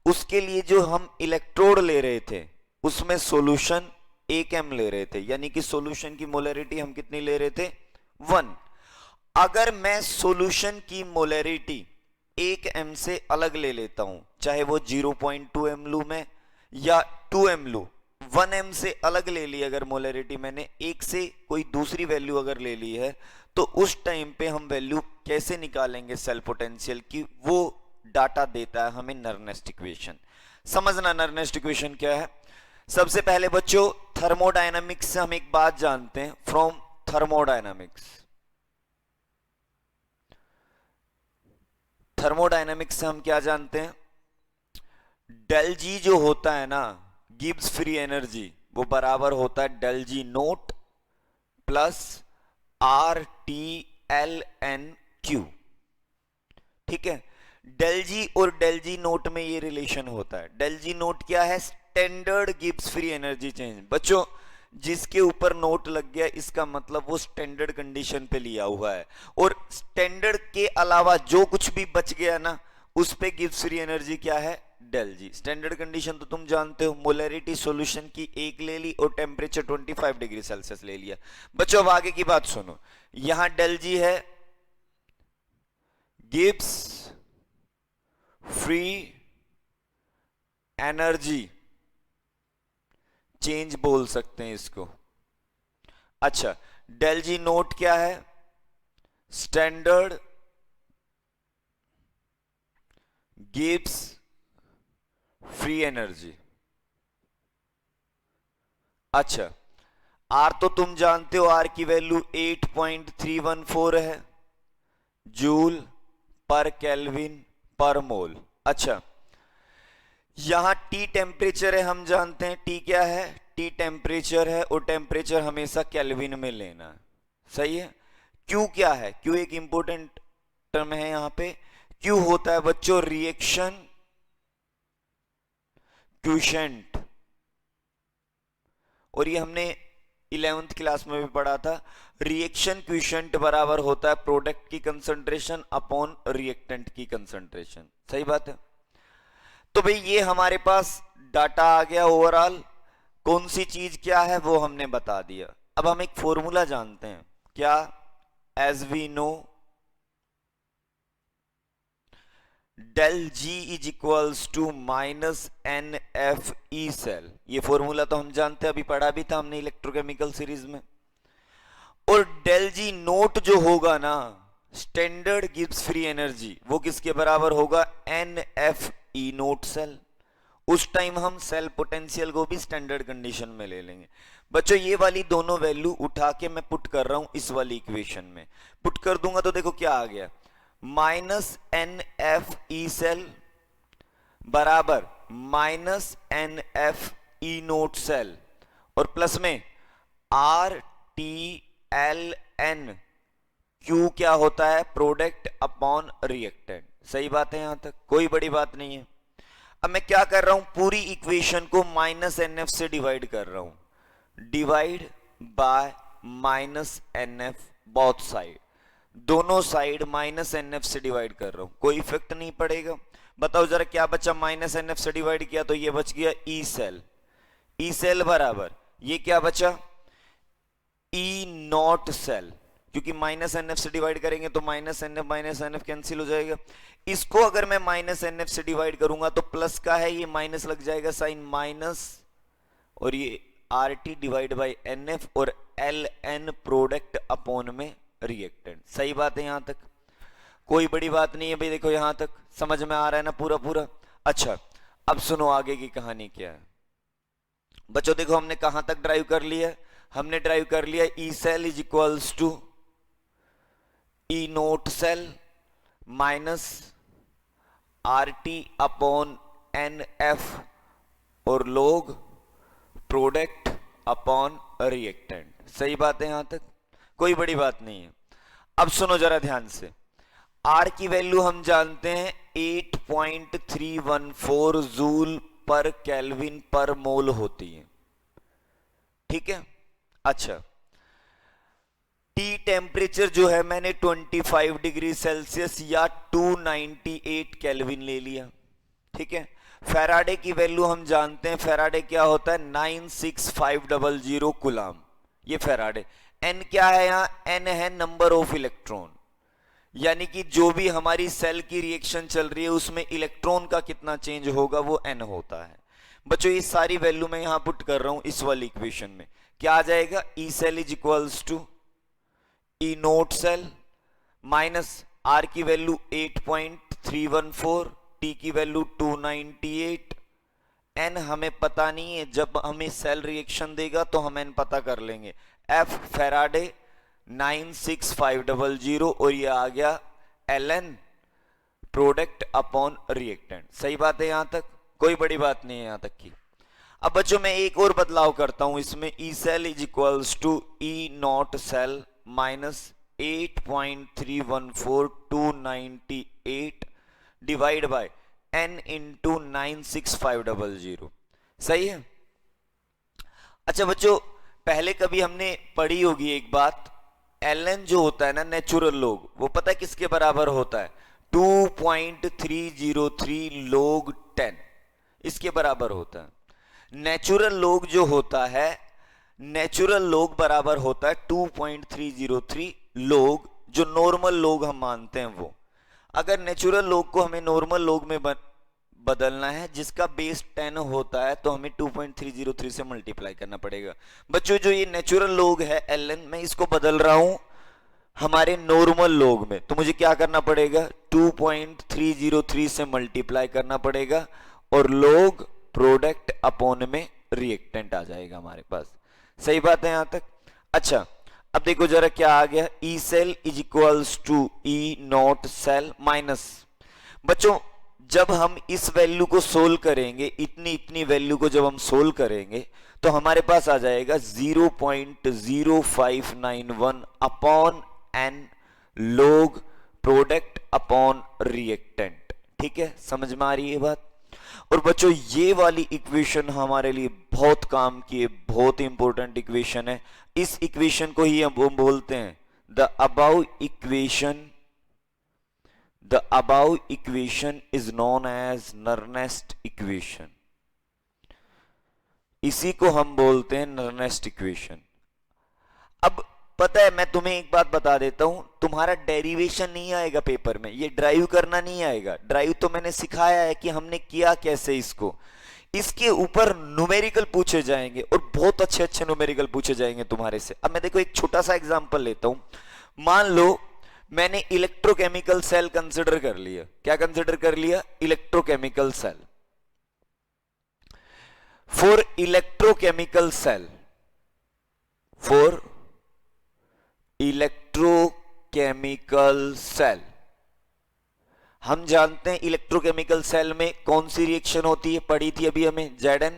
उसके लिए जो हम इलेक्ट्रोड ले रहे थे उसमें सॉल्यूशन 1 m ले रहे थे, यानी कि सॉल्यूशन की मोलरिटी हम कितनी ले रहे थे? 1। अगर मैं सॉल्यूशन की मोलरिटी 1 m से अलग ले लेता हूं, चाहे वो 0.2 m लू मैं या 2 m लू, 1 m से अलग ले ली अगर मोलरिटी मैंने, एक से कोई दूसरी वैल्यू अगर ले ली है, तो उस टाइम पे हम वैल्यू कैसे निकालेंगे सेल पोटेंशियल की, वो डाटा देता है हमें नर्नेस्ट इक्वेशन। समझना नर्नेस्ट इक्वेशन क्या है। सबसे पहले बच्चों थर्मोडायनामिक्स से हम एक बात जानते हैं, फ्रॉम थर्मोडायनामिक्स। थर्मोडायनामिक्स से हम क्या जानते हैं? डेल जी जो होता है ना, गिब्स फ्री एनर्जी, वो बराबर होता है del G naught plus R T L N Q. ठीक है, डेल जी और डेल जी नोट में ये रिलेशन होता है। डेल जी नोट क्या है? Standard Gibbs free energy change. बच्चों जिसके ऊपर नोट लग गया इसका मतलब वो स्टैंडर्ड कंडीशन पे लिया हुआ है, और स्टैंडर्ड के अलावा जो कुछ भी बच गया ना उस पे गिब्स फ्री एनर्जी क्या है? डेल जी। स्टैंडर्ड कंडीशन तो तुम जानते हो, मोलरिटी सॉल्यूशन की एक ले ली और टेम्परेचर 25 डिग्री सेल्सियस ले लिया। बच्चों अब आगे की बात सुनो, यहां डेल जी है गिब्स फ्री एनर्जी चेंज बोल सकते हैं इसको। अच्छा, डेल जी नोट क्या है? Standard Gibbs free energy. अच्छा, आर तो तुम जानते हो, आर की वैल्यू 8.314 है जूल पर केल्विन पर मोल। अच्छा, यहां टी टेम्परेचर है, हम जानते हैं टी क्या है? टी टेम्परेचर है, और टेम्परेचर हमेशा केल्विन में लेना है। सही है। क्यू क्या है? क्यू एक इंपॉर्टेंट टर्म है यहां पे। क्यू होता है बच्चों रिएक्शन क्यूशेंट, और ये हमने 11th क्लास में भी पढ़ा था। रिएक्शन क्यूशेंट बराबर होता है प्रोडक्ट की कंसंट्रेशन अपॉन रिएक्टेंट की कंसंट्रेशन। सही बात है। तो भाई ये हमारे पास डाटा आ गया ओवरऑल, कौन सी चीज क्या है वो हमने बता दिया। अब हम एक फॉर्मूला जानते हैं, क्या? As we know del G is equals to minus N F E cell. ये फॉर्मूला तो हम जानते हैं, अभी पढ़ा भी था हमने इलेक्ट्रोकेमिकल सीरीज में। और डेल जी नोट जो होगा ना, स्टैंडर्ड गिब्स फ्री एनर्जी, वो किसके बराबर होगा? N F E naught cell. उस टाइम हम सेल पोटेंशियल को भी स्टैंडर्ड कंडीशन में ले लेंगे। बच्चों ये वाली दोनों वैल्यू उठा के मैं पुट कर रहा हूं इस वाली इक्वेशन में। पुट कर दूंगा तो देखो क्या आ गया, minus N F E cell बराबर minus N F E naught cell, और प्लस में R T L N Q क्या होता है? Product upon reactant. सही बात है, यहां तक कोई बड़ी बात नहीं है। अब मैं क्या कर रहा हूं, पूरी इक्वेशन को माइनस एन एफ से डिवाइड कर रहा हूं, divide by minus N F both side, दोनों साइड माइनस एन एफ से डिवाइड कर रहा हूं, कोई इफेक्ट नहीं पड़ेगा। बताओ जरा क्या बचा? माइनस एन एफ से डिवाइड किया तो ये बच गया ई सेल। ई सेल बराबर ये क्या बचा? ई नॉट सेल, क्योंकि माइनस एन एफ से डिवाइड करेंगे तो माइनस एन एफ कैंसिल हो जाएगा। इसको अगर मैं माइनस एन एफ से डिवाइड करूंगा तो प्लस का है, ये माइनस लग जाएगा, साइन माइनस, और ये R T divide by n F, और एल एन प्रोडक्ट अपॉन में रिएक्टेंट। सही बात है, यहां तक कोई बड़ी बात नहीं है भाई। देखो यहां तक समझ में आ रहा है ना पूरा पूरा। अच्छा, अब सुनो आगे की कहानी क्या है। बच्चों देखो हमने कहां तक ड्राइव कर लिया? हमने ड्राइव कर लिया E cell is equals to E naught cell minus R T upon n F और लोग प्रोडक्ट अपॉन रिएक्टेंट। सही बात है, यहां तक कोई बड़ी बात नहीं है। अब सुनो जरा ध्यान से, आर की वैल्यू हम जानते हैं 8.314 जूल पर केल्विन पर मोल होती है। ठीक है। अच्छा, टी टेम्परेचर जो है मैंने 25 डिग्री सेल्सियस या 298 केल्विन ले लिया। ठीक है। फैराडे की वैल्यू हम जानते हैं, फैराडे क्या होता है? 96500 कूलम। ये फैराडे। एन क्या है? यहां एन है नंबर ऑफ इलेक्ट्रॉन, यानी कि जो भी हमारी सेल की रिएक्शन चल रही है उसमें इलेक्ट्रॉन का कितना चेंज होगा वो एन होता है। बच्चों ये सारी वैल्यू मैं यहां पुट कर रहा हूं इस वाली इक्वेशन में। क्या आ जाएगा? E cell is equals to E naught cell minus R की वैल्यू 8.314, टी की वैल्यू 298, एन हमें पता नहीं है, जब हमें सेल रिएक्शन देगा तो हम एन पता कर लेंगे। एफ फैराडे 96500, और ये आ गया l n product upon reactant. सही बात है, यहां तक कोई बड़ी बात नहीं है यहां तक की। अब बच्चों मैं एक और बदलाव करता हूं इसमें, E cell is equals to E naught cell minus 8.314298 divide by n into 96500। सही है। अच्छा बच्चों, पहले कभी हमने पढ़ी होगी एक बात, ln जो होता है ना नेचुरल लोग, वो पता है किसके बराबर होता है? 2.303 log 10, इसके बराबर होता है। नेचुरल लोग जो होता है, नेचुरल लोग बराबर होता है 2.303 लोग, जो नॉर्मल लोग हम मानते हैं वो। अगर नेचुरल लोग को हमें नॉर्मल लोग में बदलना है जिसका बेस 10 होता है, तो हमें 2.303 से मल्टीप्लाई करना पड़ेगा। बच्चों जो ये नेचुरल लोग है ln, मैं इसको बदल रहा हूं हमारे नॉर्मल लोग में, तो मुझे क्या करना पड़ेगा? 2.303 से मल्टीप्लाई करना पड़ेगा और लोग प्रोडक्ट अपॉन में रिएक्टेंट आ जाएगा हमारे पास। सही बात है यहां तक? अच्छा अब देखो जरा क्या आ गया, E cell is equals to E naught cell minus, बच्चों जब हम इस वैल्यू को सोल्व करेंगे, इतनी इतनी वैल्यू को जब हम सोल्व करेंगे, तो हमारे पास आ जाएगा 0.0591 upon N log product upon reactant. ठीक है, समझ में आ रही है बात? और बच्चों ये वाली इक्वेशन हमारे लिए बहुत काम की है, बहुत इंपॉर्टेंट इक्वेशन है। इस इक्वेशन को ही हम बोलते हैं the above equation is known as Nernst equation. इसी को हम बोलते हैं नर्नेस्ट इक्वेशन। अब पता है, मैं तुम्हें एक बात बता देता हूं, तुम्हारा डेरिवेशन नहीं आएगा पेपर में, ये ड्राइव करना नहीं आएगा। ड्राइव तो मैंने सिखाया है कि हमने किया कैसे इसको। इसके ऊपर न्यूमेरिकल पूछे जाएंगे और बहुत अच्छे अच्छे न्यूमेरिकल पूछे जाएंगे तुम्हारे से। अब मैं देखो एक छोटा सा एग्जांपल लेता हूं। मान लो मैंने इलेक्ट्रोकेमिकल सेल कंसिडर कर लिया। क्या कंसिडर कर लिया? Electrochemical cell. For electrochemical cell, for electrochemical cell, हम जानते हैं इलेक्ट्रोकेमिकल सेल में कौन सी रिएक्शन होती है, पढ़ी थी अभी हमें, Zn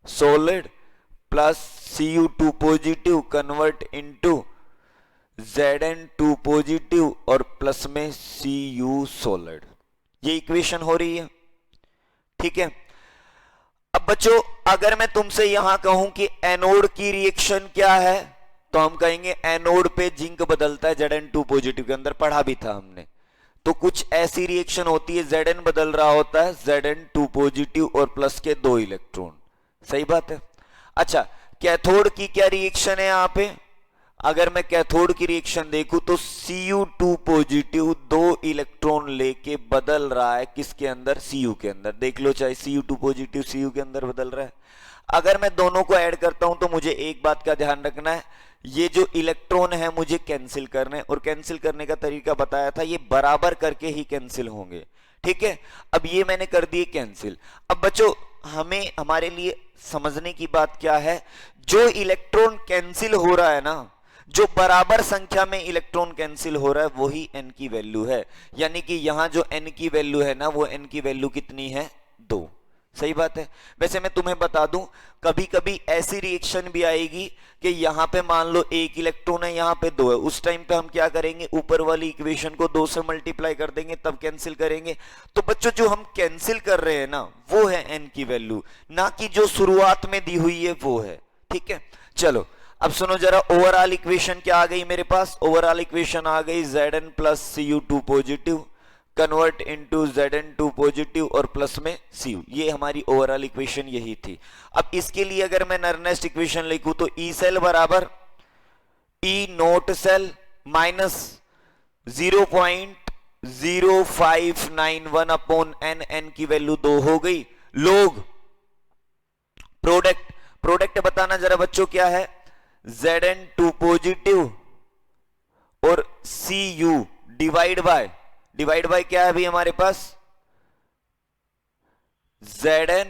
solid plus Cu2 positive convert into Zn2 positive और प्लस में Cu सॉलिड। ये इक्वेशन हो रही है। ठीक है। अब बच्चों अगर मैं तुमसे यहां कहूं कि एनोड की रिएक्शन क्या है, तो हम कहेंगे एनोड पे जिंक बदलता है Zn2 पॉजिटिव के अंदर, पढ़ा भी था हमने। तो कुछ ऐसी रिएक्शन होती है, Zn बदल रहा होता है Zn2 पॉजिटिव और प्लस के 2 इलेक्ट्रॉन। सही बात है। अच्छा कैथोड की क्या रिएक्शन है यहां पे? अगर मैं कैथोड की रिएक्शन देखूं तो Cu2 पॉजिटिव 2 इलेक्ट्रॉन लेके बदल रहा है किसके अंदर? Cu के अंदर। देख लो चाहे Cu2 पॉजिटिव Cu के अंदर बदल रहा है। अगर मैं दोनों को ऐड करता हूं तो मुझे एक बात का ध्यान रखना है, ये जो इलेक्ट्रॉन है मुझे कैंसिल करने, और कैंसिल करने का तरीका बताया था, ये बराबर करके ही कैंसिल होंगे। ठीक है। अब ये मैंने कर दिए कैंसिल। अब बच्चों हमें हमारे लिए समझने की बात क्या है, जो इलेक्ट्रॉन कैंसिल हो रहा है ना, जो बराबर संख्या में इलेक्ट्रॉन कैंसिल हो रहा है वही n की वैल्यू है। यानी कि यहां जो n की वैल्यू है ना, वो n की वैल्यू कितनी है? 2। सही बात है। वैसे मैं तुम्हें बता दूं, कभी कभी ऐसी रिएक्शन भी आएगी कि यहां पे मान लो 1 इलेक्ट्रॉन है, यहां पे 2 है। उस टाइम पे हम क्या करेंगे? ऊपर वाली इक्वेशन को 2 से मल्टीप्लाई कर देंगे, तब कैंसिल करेंगे। तो बच्चों जो हम कैंसिल कर रहे हैं ना, वो है n की वैल्यू, ना कि जो शुरुआत में दी हुई है वो है। ठीक है। चलो अब सुनो जरा, ओवरऑल इक्वेशन क्या आ गई मेरे पास? ओवरऑल इक्वेशन आ गई Zn plus Cu2 positive convert into Zn2 positive और प्लस में Cu। ये हमारी ओवरऑल इक्वेशन यही थी। अब इसके लिए अगर मैं नर्नेस्ट इक्वेशन लिखूं तो ई सेल बराबर E naught cell minus 0.0591 upon n की वैल्यू 2 हो गई, लोग प्रोडक्ट बताना जरा बच्चों क्या है? Zn2 पॉजिटिव और Cu डिवाइड बाय क्या है अभी हमारे पास? Zn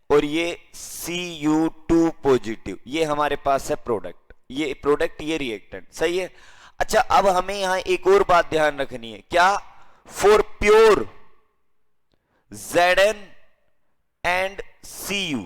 और ये Cu2 पॉजिटिव, ये हमारे पास है प्रोडक्ट, ये रिएक्टेंट। सही है। अच्छा अब हमें यहां एक और बात ध्यान रखनी है, क्या? For pure Zn and Cu,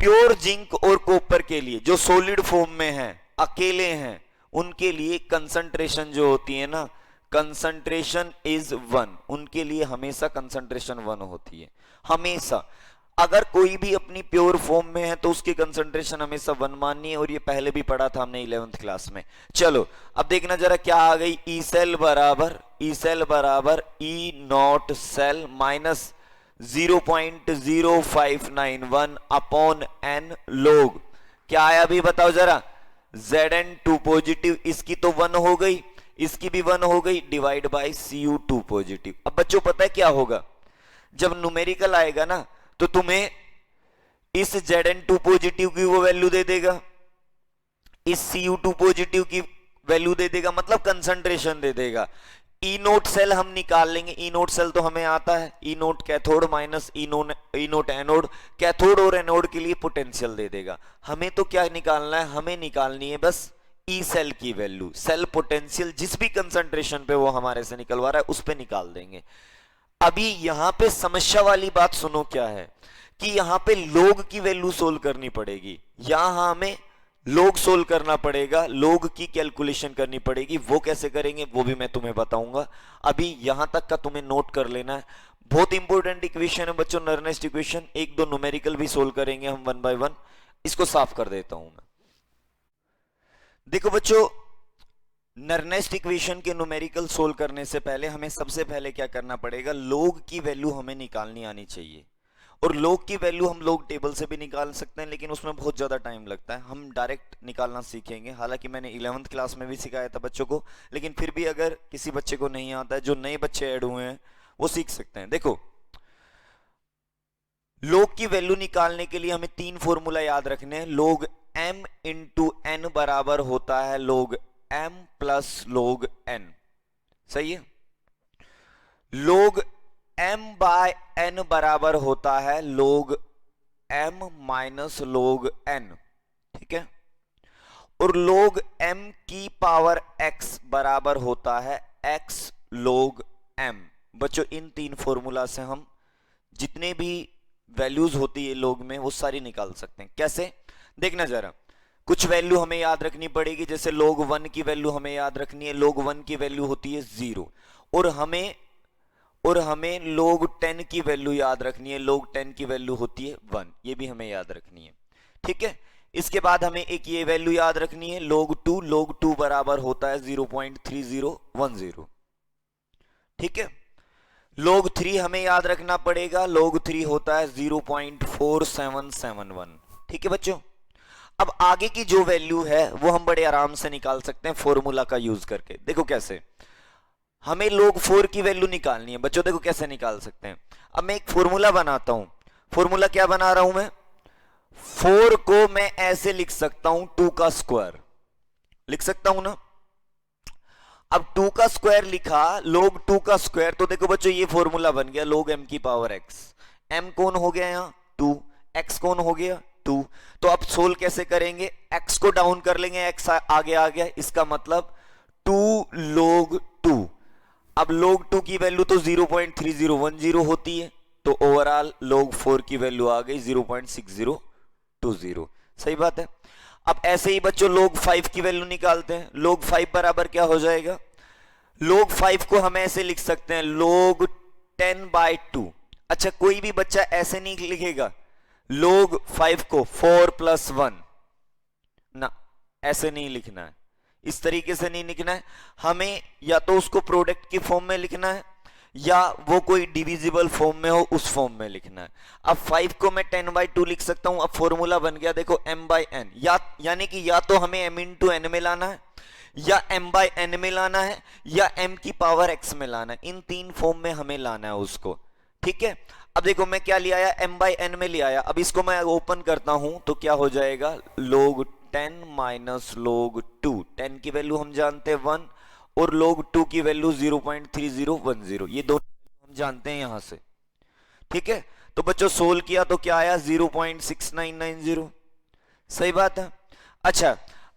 pure zinc और कॉपर के लिए जो सॉलिड फॉर्म में है, अकेले हैं, उनके लिए कंसंट्रेशन जो होती है ना, कंसंट्रेशन इज 1, उनके लिए हमेशा कंसंट्रेशन 1 होती है, हमेशा। अगर कोई भी अपनी प्योर फॉर्म में है तो उसकी कंसंट्रेशन हमेशा 1 माननी है, और ये पहले भी पढ़ा था हमने 11th क्लास में। चलो अब देखना जरा क्या आ गई, ई सेल बराबर E naught cell minus 0.0591 upon N log, क्या आया अभी बताओ जरा, Zn2 पॉजिटिव, इसकी तो 1 हो गई, इसकी भी 1 हो गई, डिवाइड बाय Cu2 पॉजिटिव। अब बच्चों पता है क्या होगा, जब न्यूमेरिकल आएगा ना तो तुम्हें इस Zn2 पॉजिटिव की वो वैल्यू दे देगा, इस Cu2 पॉजिटिव की वैल्यू दे देगा, मतलब कंसंट्रेशन दे देगा। ई नोट सेल हम निकाल लेंगे, ई नोट सेल तो हमें आता है, ई नोट कैथोड माइनस ई नोट एनोड, कैथोड और एनोड के लिए पोटेंशियल दे देगा। हमें तो क्या निकालना है, हमें निकालनी है बस ई सेल की वैल्यू, सेल पोटेंशियल जिस भी कंसंट्रेशन पे वो हमारे से निकलवा रहा है उस पे निकाल देंगे। अभी यहां पे समस्या वाली बात सुनो क्या है, कि यहां पे लोग की वैल्यू सोल्व करनी पड़ेगी, यहां हमें लोग सोल्व करना पड़ेगा, लोग की कैलकुलेशन करनी पड़ेगी। वो कैसे करेंगे वो भी मैं तुम्हें बताऊंगा, अभी यहां तक का तुम्हें नोट कर लेना है। बहुत इंपॉर्टेंट इक्वेशन है बच्चों, नर्नेस्ट इक्वेशन, एक दो न्यूमेरिकल भी सोल्व करेंगे हम 1 बाय 1। इसको साफ कर देता हूं मैं। देखो बच्चों, नर्नेस्ट इक्वेशन के न्यूमेरिकल सोल्व करने से पहले हमें सबसे पहले क्या करना पड़ेगा, लोग की वैल्यू हमें निकालनी आनी चाहिए। और लोग की वैल्यू हम लोग टेबल से भी निकाल सकते हैं, लेकिन उसमें बहुत ज्यादा टाइम लगता है, हम डायरेक्ट निकालना सीखेंगे। हालांकि मैंने 11th क्लास में भी सिखाया था बच्चों को, लेकिन फिर भी अगर किसी बच्चे को नहीं आता है, जो नए बच्चे ऐड हुए हैं वो सीख सकते हैं। देखो, लोग की वैल्यू निकालने के लिए हमें 3 फॉर्मूला याद रखने हैं। लोग m इंटू एन बराबर होता है लोग m प्लस लोग n, सही है। लोग m बाय n बराबर होता है लोग m माइनस लोग n, ठीक है। और लोग m की पावर x बराबर होता है x लोग m। बच्चों इन 3 फॉर्मूला से हम जितने भी वैल्यूज होती है लोग में वो सारी निकाल सकते हैं। कैसे, देखना जरा, कुछ वैल्यू हमें याद रखनी पड़ेगी, जैसे लोग 1 की वैल्यू हमें याद रखनी है, लोग 1 की वैल्यू होती है 0, और हमें लोग 10 की वैल्यू याद रखनी है, लोग 10 की वैल्यू होती है 1, ये भी हमें याद रखनी है, ठीक है। इसके बाद हमें एक ये वैल्यू याद रखनी है लोग 2 बराबर होता है 0.3010, ठीक है। लोग 3 हमें याद रखना पड़ेगा, लोग 3 होता है 0.4771, ठीक है बच्चों। अब आगे की जो वैल्यू है वो हम बड़े आराम से निकाल सकते हैं फॉर्मूला का यूज करके। देखो कैसे, हमें लोग 4 की वैल्यू निकालनी है बच्चों, देखो कैसे निकाल सकते हैं। अब मैं एक फॉर्मूला बनाता हूं, फॉर्मूला क्या बना रहा हूं मैं, 4 को मैं ऐसे लिख सकता हूं 2 का स्क्वायर, लिख सकता हूं ना। अब 2 का स्क्वायर लिखा, लोग 2 का स्क्वायर, तो देखो बच्चों ये फॉर्मूला बन गया लोग m की पावर x। m कौन हो गया यहां 2, x कौन हो गया 2। तो अब सोल्व कैसे करेंगे, x को डाउन कर लेंगे, x आगे आ गया, इसका मतलब 2 लोग 2। अब लोग 2 की वैल्यू तो 0.3010 होती है, तो ओवरऑल लोग 4 की वैल्यू आ गई 0.6020, सही बात है। अब ऐसे ही बच्चों लोग 5 की वैल्यू निकालते हैं, लोग 5 बराबर क्या हो जाएगा, लोग 5 को हम ऐसे लिख सकते हैं लोग 10/2। अच्छा, कोई भी बच्चा ऐसे नहीं लिखेगा लोग 5 को 4 + 1 ना, ऐसे नहीं लिखना है, इस तरीके से नहीं लिखना है। हमें या तो उसको प्रोडक्ट की फॉर्म में लिखना है, या वो कोई डिविजिबल फॉर्म में हो उस फॉर्म में लिखना है। अब 5 को मैं 10/2 लिख सकता हूं। अब फॉर्मूला बन गया देखो m/n, यानी कि या तो हमें m × n में लाना है, या m/n में लाना है, या m की पावर x में लाना है। इन 3 फॉर्म में हमें लाना है उसको, ठीक है। अब देखो मैं क्या ले आया, m/n में ले आया। अब इसको मैं ओपन करता हूं तो क्या हो जाएगा, लोग 10 माइनस लोग 2, 10 की वैल्यू हम जानते हैं 1, और लोग 2 की वैल्यू 0.3010, ये दोनों हम जानते हैं यहां से, ठीक है। तो बच्चों सोल्व किया तो क्या आया 0.6990, सही बात है। अच्छा,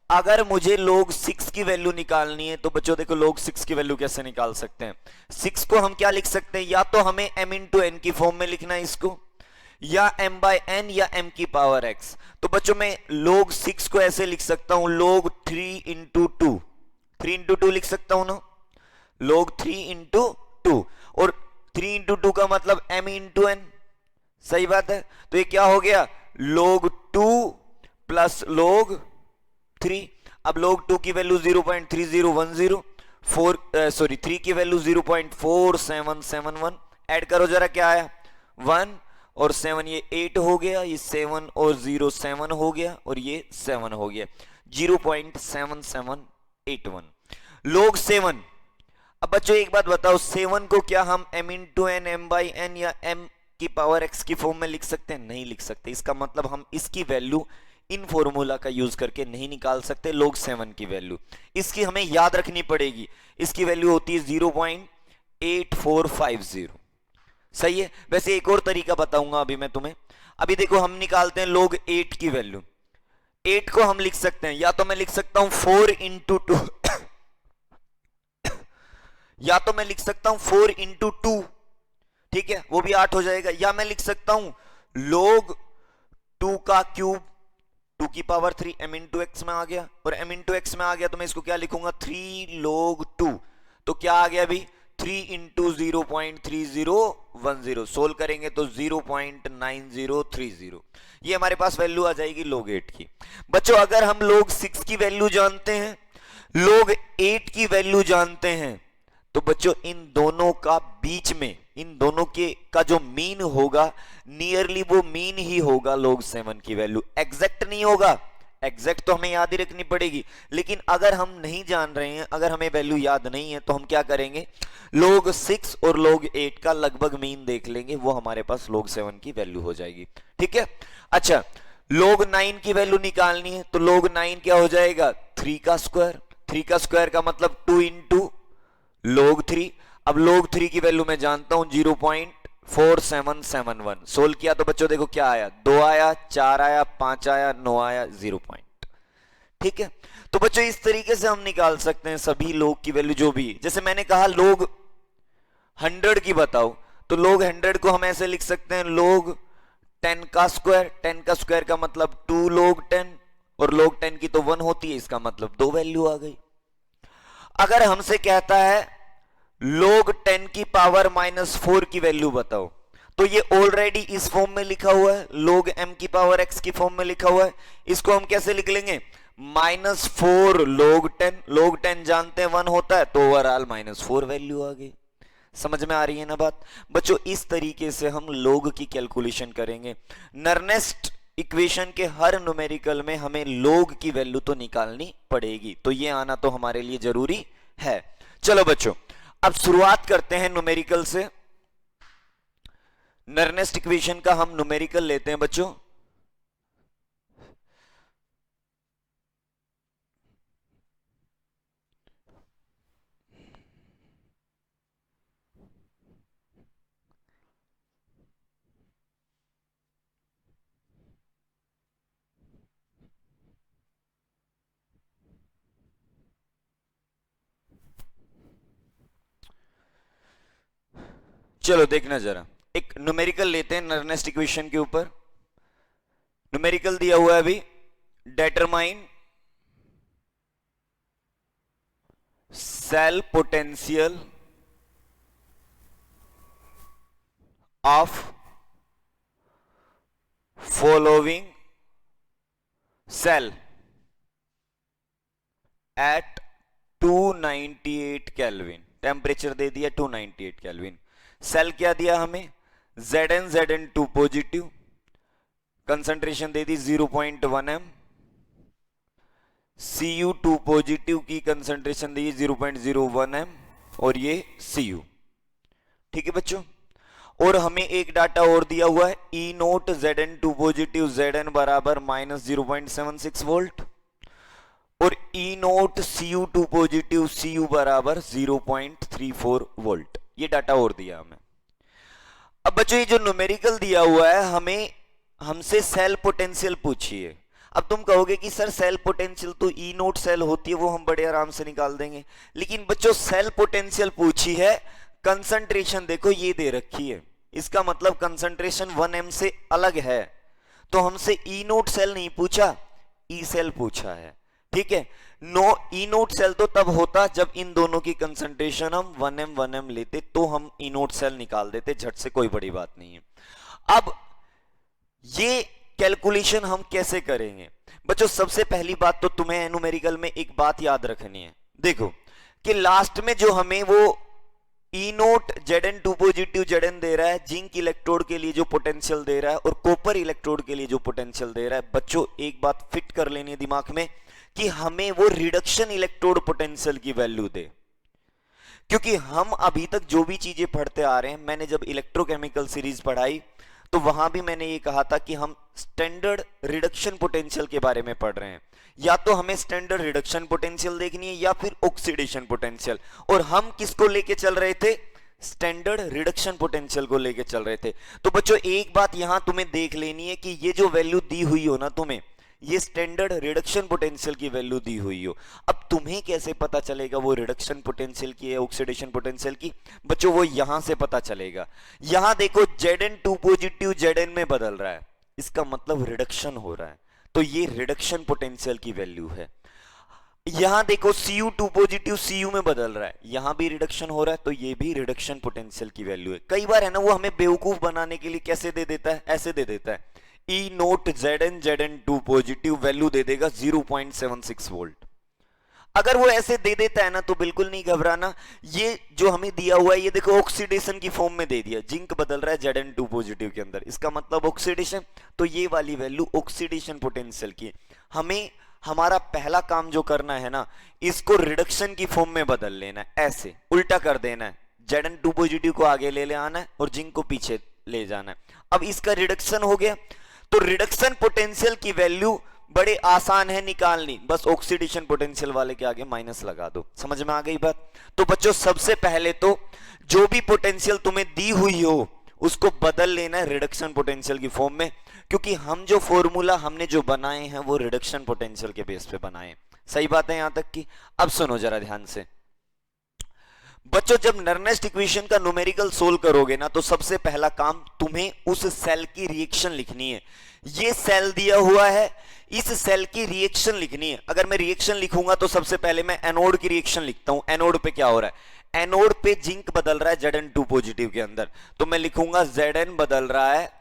अगर मुझे लोग 6 की वैल्यू निकालनी है तो बच्चों देखो लोग 6 की वैल्यू कैसे निकाल सकते हैं। 6 को हम क्या लिख सकते हैं, या तो हमें m × n की फॉर्म में लिखना है इसको, या m बाय n या m की पावर x। तो बच्चों मैं log 6 को ऐसे लिख सकता हूं log 3 इंटू 2, 3 इंटू 2 लिख सकता हूं ना, log 3 इंटू 2, और 3 इंटू 2 का मतलब m इंटू n, सही बात है। तो ये क्या हो गया log 2 प्लस log 3। अब log 2 की वैल्यू 0.3010, 3 की वैल्यू 0.4771, ऐड करो जरा क्या आया 1 और 7, ये 8 हो गया, ये 7 और 0 7 हो गया, और ये 7 हो गया, 0.7781 log 7। अब बच्चों एक बात बताओ, 7 को क्या हम m into n, m by n या m की पावर x की फॉर्म में लिख सकते हैं? नहीं लिख सकते। इसका मतलब हम इसकी वैल्यू इन फॉर्मूला का यूज करके नहीं निकाल सकते log 7 की वैल्यू। इसकी हमें याद रखनी पड़ेगी, इसकी वैल्यू होती है 0.8450। सही है। वैसे एक और तरीका बताऊंगा अभी मैं तुम्हें। अभी देखो हम निकालते हैं log 8 की वैल्यू। 8 को हम लिख सकते हैं, या तो मैं लिख सकता हूं 4 इंटू 2 या तो मैं लिख सकता हूं 4 इंटू 2, ठीक है, वो भी 8 हो जाएगा। या मैं लिख सकता हूं log 2 का क्यूब, 2 की पावर 3 m इंटू एक्स में आ गया, और m इंटू एक्स में आ गया तो मैं इसको क्या लिखूंगा 3 log 2। तो क्या आ गया अभी 3 इंटू 0.3010, सोल्व करेंगे तो 0.9030, ये हमारे पास वैल्यू आ जाएगी log 8 की। बच्चों अगर हम log 6 की वैल्यू जानते हैं, log 8 की वैल्यू जानते हैं, तो बच्चों इन दोनों का बीच में, इन दोनों के का जो मीन होगा नियरली वो मीन ही होगा log 7 की वैल्यू। एग्जैक्ट नहीं होगा, एग्जैक्ट तो हमें याद ही रखनी पड़ेगी, लेकिन अगर हम नहीं जान रहे हैं, अगर हमें वैल्यू याद नहीं है, तो हम क्या करेंगे log 6 और log 8 का लगभग मीन देख लेंगे, वो हमारे पास log 7 की वैल्यू हो जाएगी। ठीक है। अच्छा log 9 की वैल्यू निकालनी है, तो log 9 क्या हो जाएगा 3 का स्क्वायर, 3 का स्क्वायर का मतलब 2 इंटू log 3। अब log 3 की वैल्यू मैं जानता हूं 0.4771, सोल्व किया तो बच्चों देखो क्या आया, 2 आया, 4 आया, 5 आया, 9 आया, 0 पॉइंट। ठीक है। तो बच्चों इस तरीके से हम निकाल सकते हैं सभी log की वैल्यू जो भी। जैसे मैंने कहा log 100 की बताओ, तो log 100 को हम ऐसे लिख सकते हैं log 10 का स्क्वायर, 10 का स्क्वायर का मतलब 2 log 10, और log 10 की तो 1 होती है, इसका मतलब 2 वैल्यू आ गई। अगर हमसे कहता है log 10 की पावर -4 की वैल्यू बताओ, तो ये ऑलरेडी इस फॉर्म में लिखा हुआ है, log m की पावर x की फॉर्म में लिखा हुआ है। इसको हम कैसे लिख लेंगे -4 log 10, log 10 जानते हैं 1 होता है, तो ओवरऑल -4 वैल्यू आ गई। समझ में आ रही है ना बात बच्चों? इस तरीके से हम log की कैलकुलेशन करेंगे। नर्नेस्ट इक्वेशन के हर न्यूमेरिकल में हमें log की वैल्यू तो निकालनी पड़ेगी, तो ये आना तो हमारे लिए जरूरी है। चलो बच्चों अब शुरुआत करते हैं न्यूमेरिकल से। नर्नेस्ट इक्वेशन का हम न्यूमेरिकल लेते हैं बच्चों। चलो देखना जरा, एक न्यूमेरिकल लेते हैं नर्नेस्ट इक्वेशन के ऊपर। न्यूमेरिकल दिया हुआ है अभी, determine cell potential of following cell at 298 kelvin. Temperature दे दिया 298 केल्विन। सेल क्या दिया हमें Zn2 पॉजिटिव, कंसंट्रेशन दे दी 0.1 m। Cu2 पॉजिटिव की कंसंट्रेशन दी 0.01 m, और ये Cu। ठीक है बच्चों। और हमें एक डाटा और दिया हुआ है E0 Zn2 पॉजिटिव, Zn बराबर -0.76 वोल्ट, और E0 Cu2 पॉजिटिव, Cu बराबर 0.34 वोल्ट। ये डाटा और दिया हमें। अब बच्चों ये जो न्यूमेरिकल दिया हुआ है, हमें हमसे सेल पोटेंशियल पूछी है। अब तुम कहोगे कि सर सेल पोटेंशियल तो E0 सेल होती है, वो हम बड़े आराम से निकाल देंगे। लेकिन बच्चों सेल पोटेंशियल पूछी है, कंसंट्रेशन देखो ये दे रखी है, इसका मतलब कंसंट्रेशन 1m से अलग है। तो हमसे ई नोट सेल नहीं पूछा, ई सेल पूछा है। ठीक है, नो ई नोट सेल तो तब होता जब इन दोनों की कंसंट्रेशन हम 1m लेते, तो हम ई नोट सेल निकाल देते झट से, कोई बड़ी बात नहीं है। अब ये कैलकुलेशन हम कैसे करेंगे बच्चों? सबसे पहली बात तो तुम्हें न्यूमेरिकल में एक बात याद रखनी है। देखो कि लास्ट में जो हमें वो ई नोट Zn2 पॉजिटिव Zn दे रहा है, जिंक इलेक्ट्रोड के लिए जो पोटेंशियल दे रहा है और कॉपर इलेक्ट्रोड के लिए जो पोटेंशियल दे रहा है, बच्चों एक बात फिट कर लेनी है दिमाग में कि हमें वो रिडक्शन इलेक्ट्रोड पोटेंशियल की वैल्यू दे। क्योंकि हम अभी तक जो भी चीजें पढ़ते आ रहे हैं, मैंने जब इलेक्ट्रोकेमिकल सीरीज पढ़ाई तो वहां भी मैंने ये कहा था कि हम स्टैंडर्ड रिडक्शन पोटेंशियल के बारे में पढ़ रहे हैं। या तो हमें स्टैंडर्ड रिडक्शन पोटेंशियल देखनी है या फिर ऑक्सीडेशन पोटेंशियल, और हम किसको लेके चल रहे थे? स्टैंडर्ड रिडक्शन पोटेंशियल को लेके चल रहे थे। तो बच्चों एक बात यहां तुम्हें देख लेनी है कि ये जो वैल्यू दी हुई हो ना तुम्हें, ये स्टैंडर्ड रिडक्शन पोटेंशियल की वैल्यू दी हुई हो। अब तुम्हें कैसे पता चलेगा वो रिडक्शन पोटेंशियल की है ऑक्सीडेशन पोटेंशियल की? बच्चों वो यहां से पता चलेगा। यहां देखो Zn2 पॉजिटिव Zn में बदल रहा है, इसका मतलब रिडक्शन हो रहा है, तो ये रिडक्शन पोटेंशियल की वैल्यू है। यहां देखो Cu2 पॉजिटिव Cu में बदल रहा है, यहां भी रिडक्शन हो रहा है, तो ये भी रिडक्शन पोटेंशियल की वैल्यू है। कई बार है ना वो हमें बेवकूफ बनाने के लिए कैसे दे देता है, ऐसे दे देता है E naught Zn Zn2 positive value दे देगा 0.76 वोल्ट। अगर वो ऐसे दे देता है ना तो बिल्कुल नहीं घबराना। ये जो हमें दिया हुआ है ये देखो ऑक्सीडेशन की फॉर्म में दे दिया, जिंक बदल रहा है Zn2 पॉजिटिव के अंदर, इसका मतलब ऑक्सीडेशन, तो ये वाली वैल्यू ऑक्सीडेशन पोटेंशियल की। हमें हमारा पहला काम जो करना है ना, इसको रिडक्शन की फॉर्म में बदल लेना है, ऐसे उल्टा कर देना है। Zn2 पॉजिटिव को आगे ले आना है और जिंक को पीछे ले जाना है। अब इसका रिडक्शन हो गया, तो रिडक्शन पोटेंशियल की वैल्यू बड़े आसान है निकालनी, बस ऑक्सीडेशन पोटेंशियल वाले के आगे माइनस लगा दो। समझ में आ गई बात? तो बच्चों सबसे पहले तो जो भी पोटेंशियल तुम्हें दी हुई हो उसको बदल लेना है रिडक्शन पोटेंशियल की फॉर्म में, क्योंकि हम जो फॉर्मूला हमने जो बनाए हैं वो रिडक्शन पोटेंशियल के बेस पे बनाए। सही बात है यहां तक की? अब सुनो जरा ध्यान से बच्चों, जब नर्नेस्ट इक्वेशन का न्यूमेरिकल सोल्व करोगे ना, तो सबसे पहला काम तुम्हें उस सेल की रिएक्शन लिखनी है। ये सेल दिया हुआ है, इस सेल की रिएक्शन लिखनी है। अगर मैं रिएक्शन लिखूंगा तो सबसे पहले मैं एनोड की रिएक्शन लिखता हूं। एनोड पे क्या हो रहा है? एनोड पे जिंक बदल रहा है Zn2 पॉजिटिव के अंदर, तो मैं लिखूंगा Zn बदल रहा है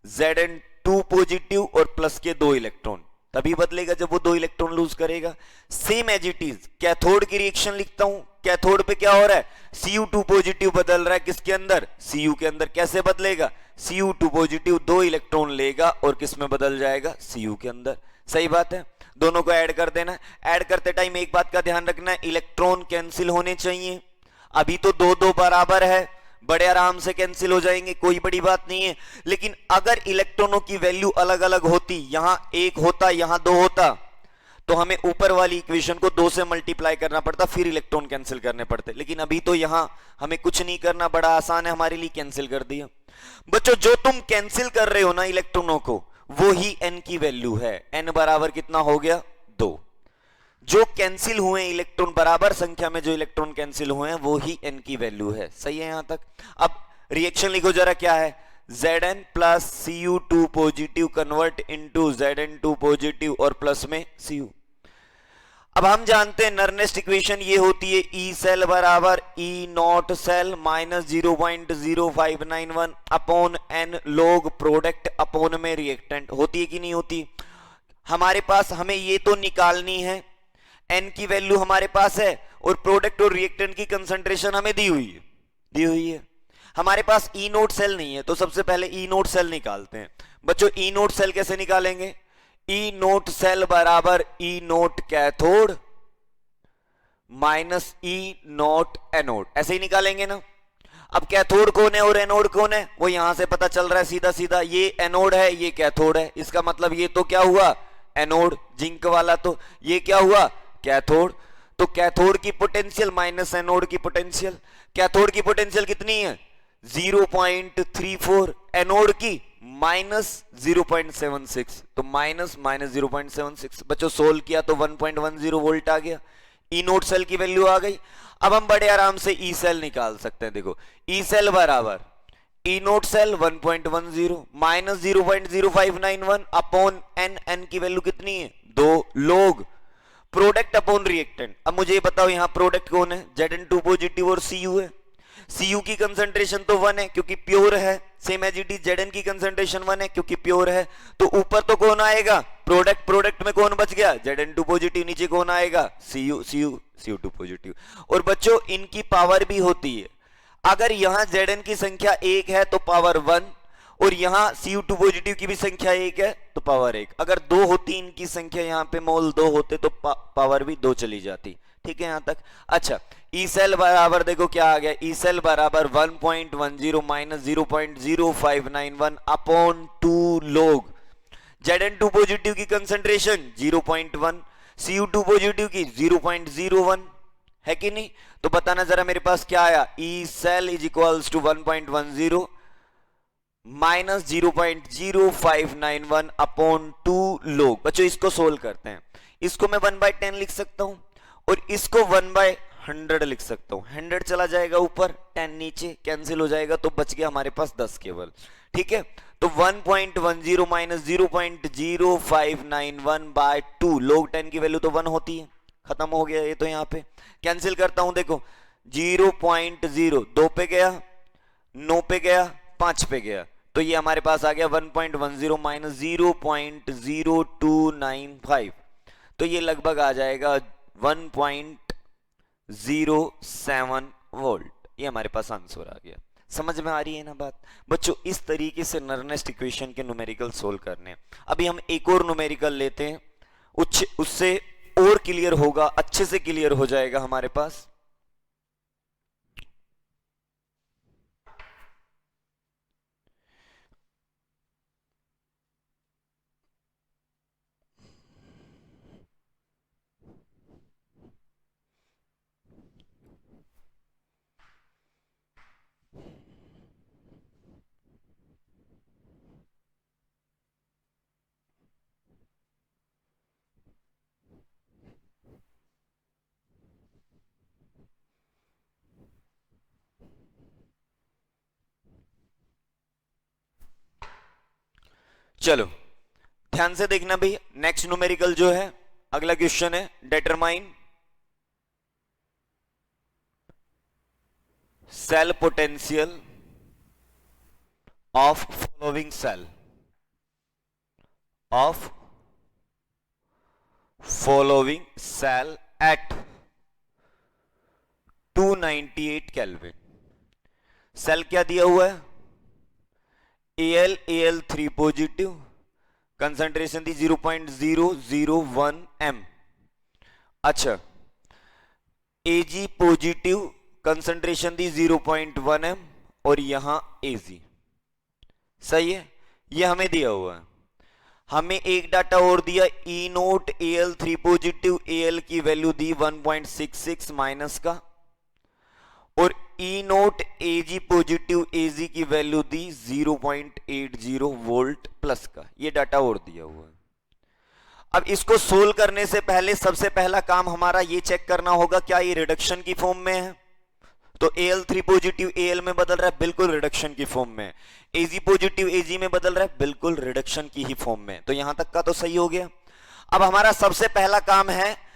Zn2 पॉजिटिव और प्लस के 2 इलेक्ट्रॉन, तभी बदलेगा जब वो 2 इलेक्ट्रॉन लूज करेगा। Same as it is cathode की रिएक्शन लिखता हूं। कैथोड पे क्या हो रहा है? Cu2 पॉजिटिव बदल रहा है किसके अंदर? Cu के अंदर। कैसे बदलेगा? Cu2 पॉजिटिव 2 इलेक्ट्रॉन लेगा और किस में बदल जाएगा? Cu के अंदर। सही बात है, दोनों को ऐड कर देना। ऐड करते टाइम एक बात का ध्यान रखना है, इलेक्ट्रॉन कैंसिल होने चाहिए। अभी तो 2-2 बराबर है, बड़े आराम से कैंसिल हो जाएंगे, कोई बड़ी बात नहीं है। लेकिन अगर इलेक्ट्रॉनों की वैल्यू अलग अलग होती, यहां 1 होता यहां 2 होता, तो हमें ऊपर वाली इक्वेशन को 2 से मल्टीप्लाई करना पड़ता, फिर इलेक्ट्रॉन कैंसिल करने पड़ते। लेकिन अभी तो यहां हमें कुछ नहीं करना, बड़ा आसान है हमारे लिए, कैंसिल कर दिया। बच्चों जो तुम कैंसिल कर रहे हो ना इलेक्ट्रॉनों को, वो ही n की वैल्यू है। n बराबर कितना हो गया? 2। जो कैंसिल हुए इलेक्ट्रॉन, बराबर संख्या में जो इलेक्ट्रॉन कैंसिल हुए हैं, वो ही n की वैल्यू है। सही है यहां तक? अब रिएक्शन लिखो जरा, क्या है? Zn plus Cu2 positive convert into Zn2 positive और प्लस में Cu। अब हम जानते हैं नर्नेस्ट इक्वेशन ये होती है ई सेल बराबर E naught cell minus 0.0591 upon N log product upon में रिएक्टेंट। होती है कि नहीं होती? हमारे पास हमें ये तो निकालनी है, एन की वैल्यू हमारे पास है और प्रोडक्ट और रिएक्टेंट की कंसंट्रेशन हमें दी हुई है। हमारे पास ई नोट सेल नहीं है, तो सबसे पहले ई नोट सेल निकालते हैं। बच्चों ई नोट सेल कैसे निकालेंगे? ई नोट सेल बराबर ई नोट कैथोड माइनस ई नोट एनोड, ऐसे ही निकालेंगे ना। अब कैथोड कौन है और एनोड कौन है वो यहां से पता चल रहा है सीधा सीधा, ये एनोड है ये कैथोड है, इसका मतलब ये तो क्या हुआ? एनोड जिंक वाला, तो ये क्या हुआ? कैथोड। तो कैथोड की पोटेंशियल माइनस एनोड की पोटेंशियल। कैथोड की पोटेंशियल कितनी है? 0.34, एनोड की माइनस 0.76, तो माइनस 0.76। बच्चों सोल्व किया तो 1.10 वोल्ट आ गया, ई नोट सेल की वैल्यू आ गई। अब हम बड़े आराम से ई सेल निकाल सकते हैं। देखो ई सेल बराबर E naught cell 1.10 minus 0.0591 upon N, N की वैल्यू कितनी है 2 लोग प्रोडक्ट अपॉन रिएक्टेंट। अब मुझे ये बताओ यहां प्रोडक्ट कौन है, Zn2 पॉजिटिव और Cu है। Cu की कंसंट्रेशन तो 1 है क्योंकि प्योर है, same as it is Zn की कंसंट्रेशन 1 है क्योंकि प्योर है, तो ऊपर तो कौन आएगा प्रोडक्ट, प्रोडक्ट में कौन बच गया Zn2 पॉजिटिव, नीचे कौन आएगा Cu2 पॉजिटिव। और बच्चों इनकी पावर भी होती है, अगर यहां Zn की संख्या 1 है तो पावर 1, और यहां Cu2 पॉजिटिव की भी संख्या 1 है तो पावर 1। अगर 2 होती इनकी संख्या, यहां पे मोल 2 होते तो पावर भी 2 चली जाती। ठीक है यहां तक। अच्छा ई सेल बराबर देखो क्या आ गया, ई सेल बराबर 1.10 माइनस 0.0591 अपॉन 2 लोग Zn2 पॉजिटिव की कंसंट्रेशन 0.1, Cu2 पॉजिटिव की 0.01 है कि नहीं। तो बताना जरा मेरे पास क्या आया, E cell is equals to 1.10 minus 0.0591 upon 2 log. बच्चों इसको सोल्व करते हैं, इसको मैं 1/10 लिख सकता हूं और इसको 1/100 लिख सकता हूं। 100 चला जाएगा ऊपर, 10 नीचे, कैंसिल हो जाएगा तो बच गया हमारे पास 10 केवल। ठीक है, तो 1.10 माइनस 0.0591 बाय 2 लोग 10 की वैल्यू तो 1 होती है, खत्म हो गया ये तो। यहां पे कैंसिल करता हूं, देखो 0.0 2 पे गया, 9 पे गया, 5 पे गया, तो ये हमारे पास आ गया 1.10 माइनस 0.0295, तो ये लगभग आ जाएगा 1.07 वोल्ट। ये हमारे पास आंसर आ गया। समझ में आ रही है ना बात बच्चों। इस तरीके से नर्नेस्ट इक्वेशन के न्यूमेरिकल सोल्व करने हैं। अभी हम एक और न्यूमेरिकल लेते हैं, उससे और क्लियर होगा, अच्छे से क्लियर हो जाएगा हमारे पास। चलो ध्यान से देखना भैया, नेक्स्ट न्यूमेरिकल जो है, अगला क्वेश्चन है determine cell potential of following cell, of following cell at 298 kelvin. Cell क्या दिया हुआ है, Al3 पॉजिटिव, कंसंट्रेशन थी 0.001 m। अच्छा Ag पॉजिटिव, कंसंट्रेशन थी 0.1 m, और यहां Ag। सही है, ये हमें दिया हुआ है। हमें एक डाटा और दिया, ई नोट Al3 पॉजिटिव, Al की वैल्यू दी 1.66 माइनस का, और E note Ag positive Ag की वैल्यू दी 0.80 वोल्ट प्लस का। ये डाटा और दिया हुआ है। अब इसको सोल्व करने से पहले सबसे पहला काम हमारा ये चेक करना होगा क्या ये रिडक्शन की फॉर्म में है। तो Al3 पॉजिटिव Al में बदल रहा है, बिल्कुल रिडक्शन की फॉर्म में। Ag पॉजिटिव Ag में बदल रहा है, बिल्कुल रिडक्शन की ही फॉर्म में। तो यहां तक का तो सही हो गया। अब हमारा सबसे पहला काम है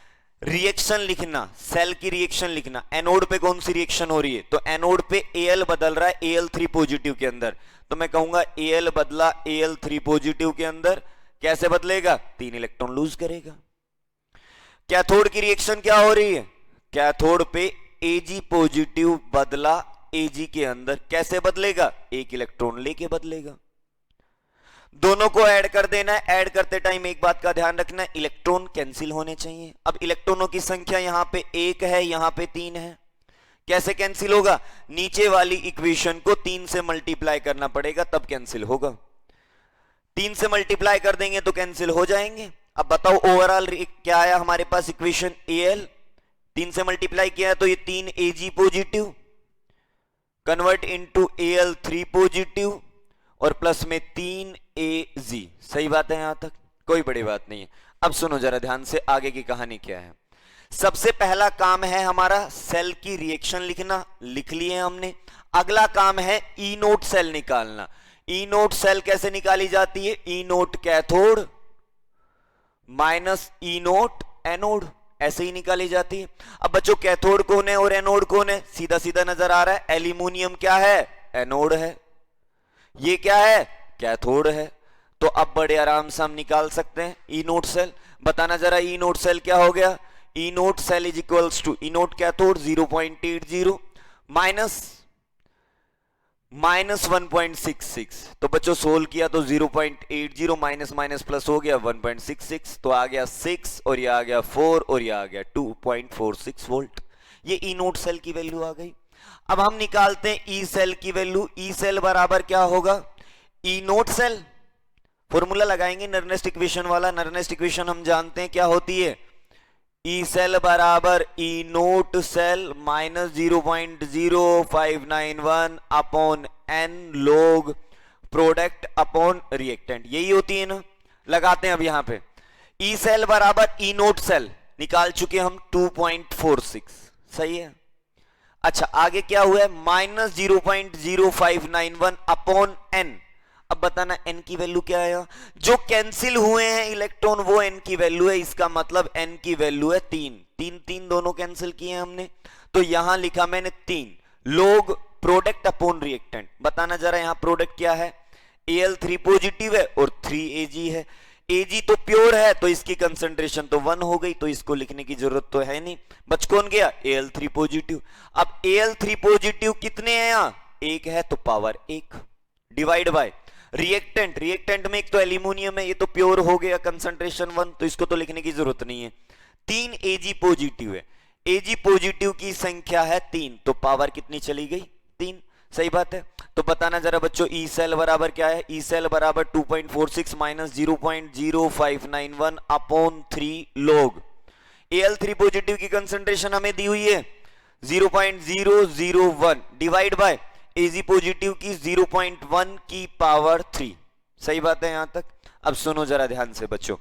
रिएक्शन लिखना, सेल की रिएक्शन लिखना। एनोड पे कौन सी रिएक्शन हो रही है, तो एनोड पे Al बदल रहा है Al3 पॉजिटिव के अंदर, तो मैं कहूंगा Al बदला Al3 पॉजिटिव के अंदर। कैसे बदलेगा, 3 इलेक्ट्रॉन लूज करेगा। कैथोड की रिएक्शन क्या हो रही है, कैथोड पे Ag पॉजिटिव बदला Ag के अंदर, कैसे बदलेगा, 1 इलेक्ट्रॉन लेके बदलेगा। दोनों को ऐड कर देना है। ऐड करते टाइम एक बात का ध्यान रखना है, इलेक्ट्रॉन कैंसिल होने चाहिए। अब इलेक्ट्रॉनों की संख्या यहां पे 1 है, यहां पे 3 है, कैसे कैंसिल होगा, नीचे वाली इक्वेशन को 3 से मल्टीप्लाई करना पड़ेगा तब कैंसिल होगा। 3 से मल्टीप्लाई कर देंगे तो कैंसिल हो जाएंगे। अब बताओ ओवरऑल क्या आया हमारे पास इक्वेशन, Al 3 से मल्टीप्लाई किया तो ये 3 Ag positive convert into Al3 positive और प्लस में 3 Ag। सही बात है, यहां तक कोई बड़ी बात नहीं है। अब सुनो जरा ध्यान से, आगे की कहानी क्या है। सबसे पहला काम है हमारा सेल की रिएक्शन लिखना, लिख लिए हमने। अगला काम है ई नोट सेल निकालना। ई नोट सेल कैसे निकाली जाती है? ई नोट कैथोड माइनस ई नोट एनोड, ऐसे ही निकाली जाती है। अब बच्चों कैथोड कौन है और एनोड कौन है? सीधा सीधा नजर आ रहा है, एल्यूमिनियम क्या है? एनोड है, ये क्या है? कैथोड है। तो अब बड़े आराम से हम निकाल सकते हैं ई नोट सेल। बताना जरा ई नोट सेल क्या हो गया? E naught cell is equals to E naught cathode 0.80 minus minus 1.66। तो बच्चों सोल्व किया तो 0.80 माइनस माइनस प्लस हो गया 1.66, तो आ गया 6 और ये आ गया 4 और ये आ गया 2.46 वोल्ट। ये ई नोट सेल की वैल्यू आ गई। अब हम निकालते हैं ई सेल की वैल्यू। ई सेल बराबर क्या होगा? ई नोट सेल, फॉर्मूला लगाएंगे नर्नेस्ट इक्वेशन वाला। नर्नेस्ट इक्वेशन हम जानते हैं क्या होती है? ई सेल बराबर E naught cell minus 0.0591 upon N log product upon reactant, यही होती है ना। लगाते हैं अब यहां पे ई सेल बराबर ई नोट सेल निकाल चुके हम 2.46, सही है। अच्छा आगे क्या हुआ है? Minus 0.0591 upon n. अब बताना n की वैल्यू क्या है? जो कैंसिल हुए हैं इलेक्ट्रॉन वो n की वैल्यू है, इसका मतलब n की वैल्यू है 3। 3 दोनों कैंसिल किए हमने, तो यहां लिखा मैंने 3 लोग प्रोडक्ट अपॉन रिएक्टेंट। बताना जरा यहां प्रोडक्ट क्या है? Al3 पॉजिटिव है और 3Ag है। Ag तो प्योर है तो इसकी कंसंट्रेशन तो 1 हो गई, तो इसको लिखने की जरूरत तो है नहीं। बच कौन गया? Al3 positive. अब Al3 पॉजिटिव कितने हैं यहां? 1 है तो power 1 divide by reactant. Reactant में एक तो एल्यूमिनियम है, ये तो प्योर हो गया कंसंट्रेशन 1, तो इसको तो लिखने की जरूरत नहीं है। 3 Ag पॉजिटिव है, Ag पॉजिटिव की संख्या है 3, तो पावर कितनी चली गई? 3, सही बात है। तो बताना जरा बच्चों ई सेल बराबर क्या है? ई सेल बराबर 2.46 माइनस 0.0591 अपॉन 3 लोग। Al3 पॉजिटिव की कंसंट्रेशन हमें दी हुई है 0.001 डिवाइड बाय Ag पॉजिटिव की 0.1 की पावर 3, सही बात है यहां तक। अब सुनो जरा ध्यान से बच्चों,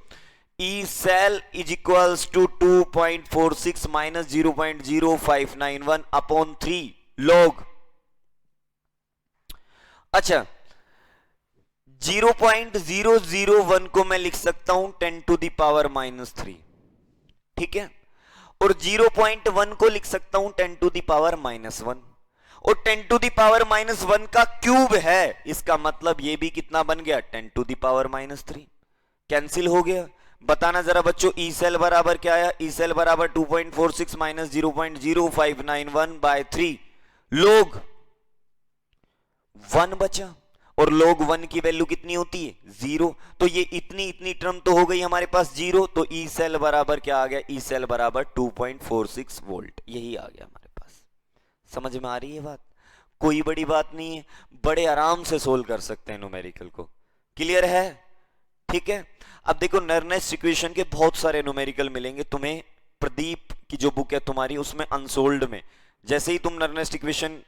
E cell is equals to 2.46 minus 0.0591 upon 3 log. अच्छा 0.001 को मैं लिख सकता हूं 10 टू द पावर माइनस 3, ठीक है। और 0.1 को लिख सकता हूं 10 टू द पावर माइनस 1, और 10 टू द पावर माइनस 1 का क्यूब है, इसका मतलब ये भी कितना बन गया? 10 to the power minus 3। Cancel हो गया। बताना जरा बच्चों ई सेल बराबर क्या आया? ई सेल बराबर 2.46 माइनस 0.0591 बाय 3 लोग 1 बचा, और log 1 की वैल्यू कितनी होती है? 0। तो ये इतनी इतनी टर्म तो हो गई हमारे पास 0, तो ई सेल बराबर क्या आ गया? ई सेल बराबर 2.46 वोल्ट, यही आ गया हमारे पास। समझ में आ रही है बात? कोई बड़ी बात नहीं है, बड़े आराम से सोल्व कर सकते हैं न्यूमेरिकल को। क्लियर है? ठीक है। अब देखो नर्नेस्ट इक्वेशन के बहुत सारे न्यूमेरिकल मिलेंगे तुम्हें। प्रदीप की जो बुक है तुम्हारी उसमें अनसोल्ड में, जैसे ही तुम नर्नेस्ट इक्वेशन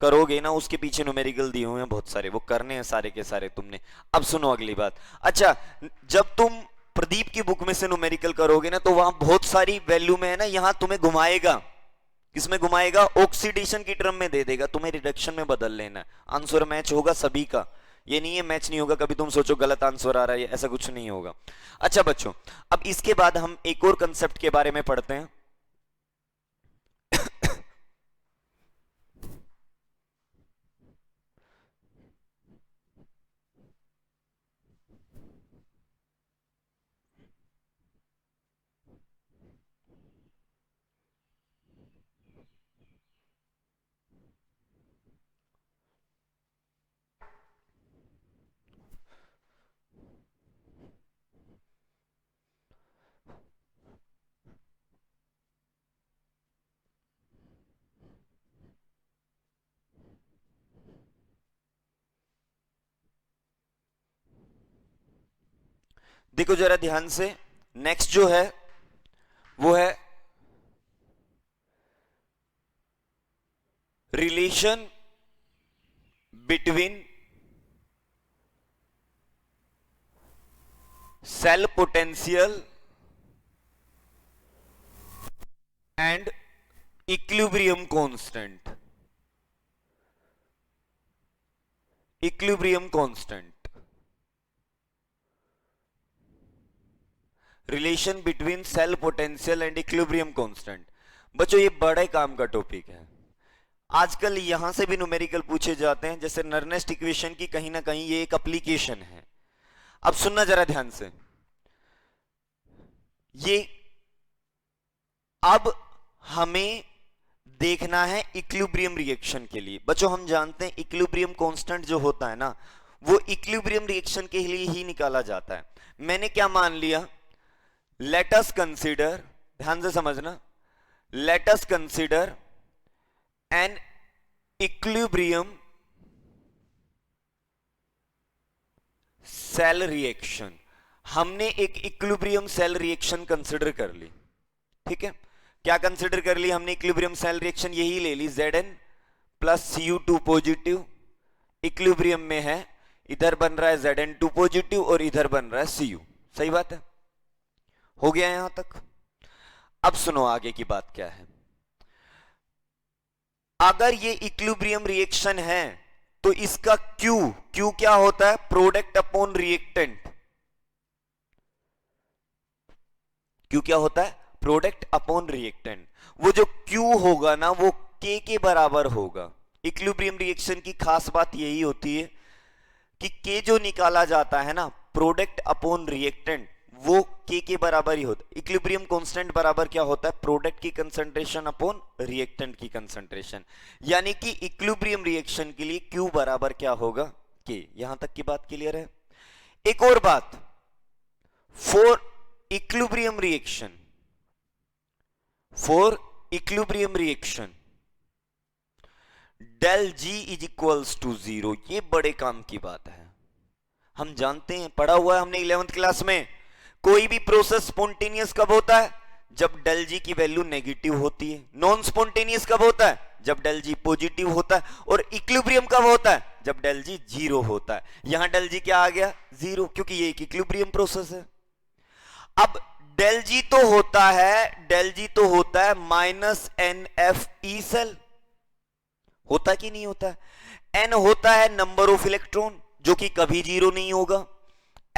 करोगे ना उसके पीछे न्यूमेरिकल दिए हुए हैं बहुत सारे, वो करने हैं सारे के सारे तुमने। अब सुनो अगली बात। अच्छा जब तुम प्रदीप की बुक में से न्यूमेरिकल करोगे ना तो वहां बहुत सारी वैल्यू में है ना, यहां तुम्हें घुमाएगा। किसमें घुमाएगा? ऑक्सीडेशन की टर्म में दे देगा, तुम्हें रिडक्शन में बदल लेना। आंसर मैच होगा सभी का, ये नहीं है मैच नहीं होगा। कभी तुम सोचो गलत आंसर आ रहा है, ऐसा कुछ नहीं होगा। अच्छा बच्चों अब इसके बाद हम एक और कंसेप्ट के बारे में पढ़ते हैं। देखो जरा ध्यान से, नेक्स्ट जो है वो है relation between cell potential and equilibrium constant, equilibrium constant, relation between cell potential and equilibrium constant. बच्चों ये बड़े काम का टॉपिक है, आजकल यहां से भी न्यूमेरिकल पूछे जाते हैं, जैसे नर्नेस्ट इक्वेशन की कहीं ना कहीं ये एक एप्लीकेशन है। अब सुनना जरा ध्यान से, ये अब हमें देखना है इक्विलिब्रियम रिएक्शन के लिए। बच्चों हम जानते हैं इक्विलिब्रियम कांस्टेंट जो होता है ना, वो इक्विलिब्रियम रिएक्शन के लिए ही निकाला जाता है। मैंने क्या मान लिया, लेट अस कंसीडर, ध्यान से समझना, let us consider an equilibrium cell reaction. हमने एक इक्विलिब्रियम सेल रिएक्शन कंसीडर कर ली, ठीक है। क्या कंसीडर कर ली हमने, इक्विलिब्रियम सेल रिएक्शन यही ले ली, Zn plus Cu2 positive, equilibrium में है, इधर बन रहा है Zn2 पॉजिटिव और इधर बन रहा है Cu। सही बात है, हो गया यहां तक। अब सुनो आगे की बात क्या है। अगर ये इक्विलिब्रियम रिएक्शन है तो इसका Q क्या होता है, प्रोडक्ट अपॉन रिएक्टेंट। Q क्या होता है, प्रोडक्ट अपॉन रिएक्टेंट। वो जो Q होगा ना वो K के बराबर होगा। इक्विलिब्रियम रिएक्शन की खास बात यही होती है कि K जो निकाला जाता है ना, प्रोडक्ट अपॉन रिएक्टेंट, वो K के बराबर ही होता है। इक्विलिब्रियम कांस्टेंट बराबर क्या होता है, प्रोडक्ट की कंसंट्रेशन अपॉन रिएक्टेंट की कंसंट्रेशन। यानी कि इक्विलिब्रियम रिएक्शन के लिए Q बराबर क्या होगा, K। यहां तक की बात क्लियर है। एक और बात, for equilibrium reaction, for equilibrium reaction del G is equals to 0। ये बड़े काम की बात है, हम जानते हैं, पढ़ा हुआ है हमने 11th क्लास में। कोई भी प्रोसेस स्पॉन्टेनियस कब होता है, जब डेल G की वैल्यू नेगेटिव होती है। नॉन स्पॉन्टेनियस कब होता है, जब डेल G पॉजिटिव होता है। और इक्विलिब्रियम कब होता है, जब डेल G 0 होता है। यहां डेल G क्या आ गया, 0, क्योंकि ये एक इक्विलिब्रियम प्रोसेस है। अब डेल G तो होता है, डेल G तो होता है माइनस NFe सेल, होता कि नहीं होता है। N होता है नंबर ऑफ इलेक्ट्रॉन, जो कि कभी 0 नहीं होगा।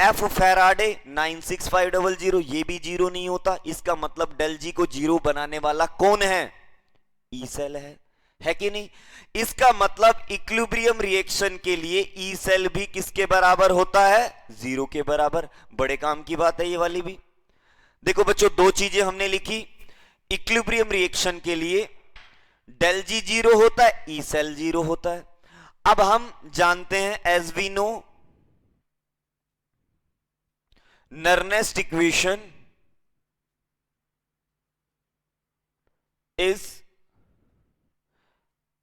F फैराडे 96500, ये भी 0 नहीं होता। इसका मतलब डेल G को 0 बनाने वाला कौन है, E सेल है कि नहीं। इसका मतलब इक्विलिब्रियम रिएक्शन के लिए E सेल भी किसके बराबर होता है, 0 के बराबर। बड़े काम की बात है ये वाली भी। देखो बच्चों, दो चीजें हमने लिखी, इक्विलिब्रियम रिएक्शन के लिए डेल G 0 होता है, E सेल 0 होता है। अब हम जानते हैं, as we know, Nernst equation is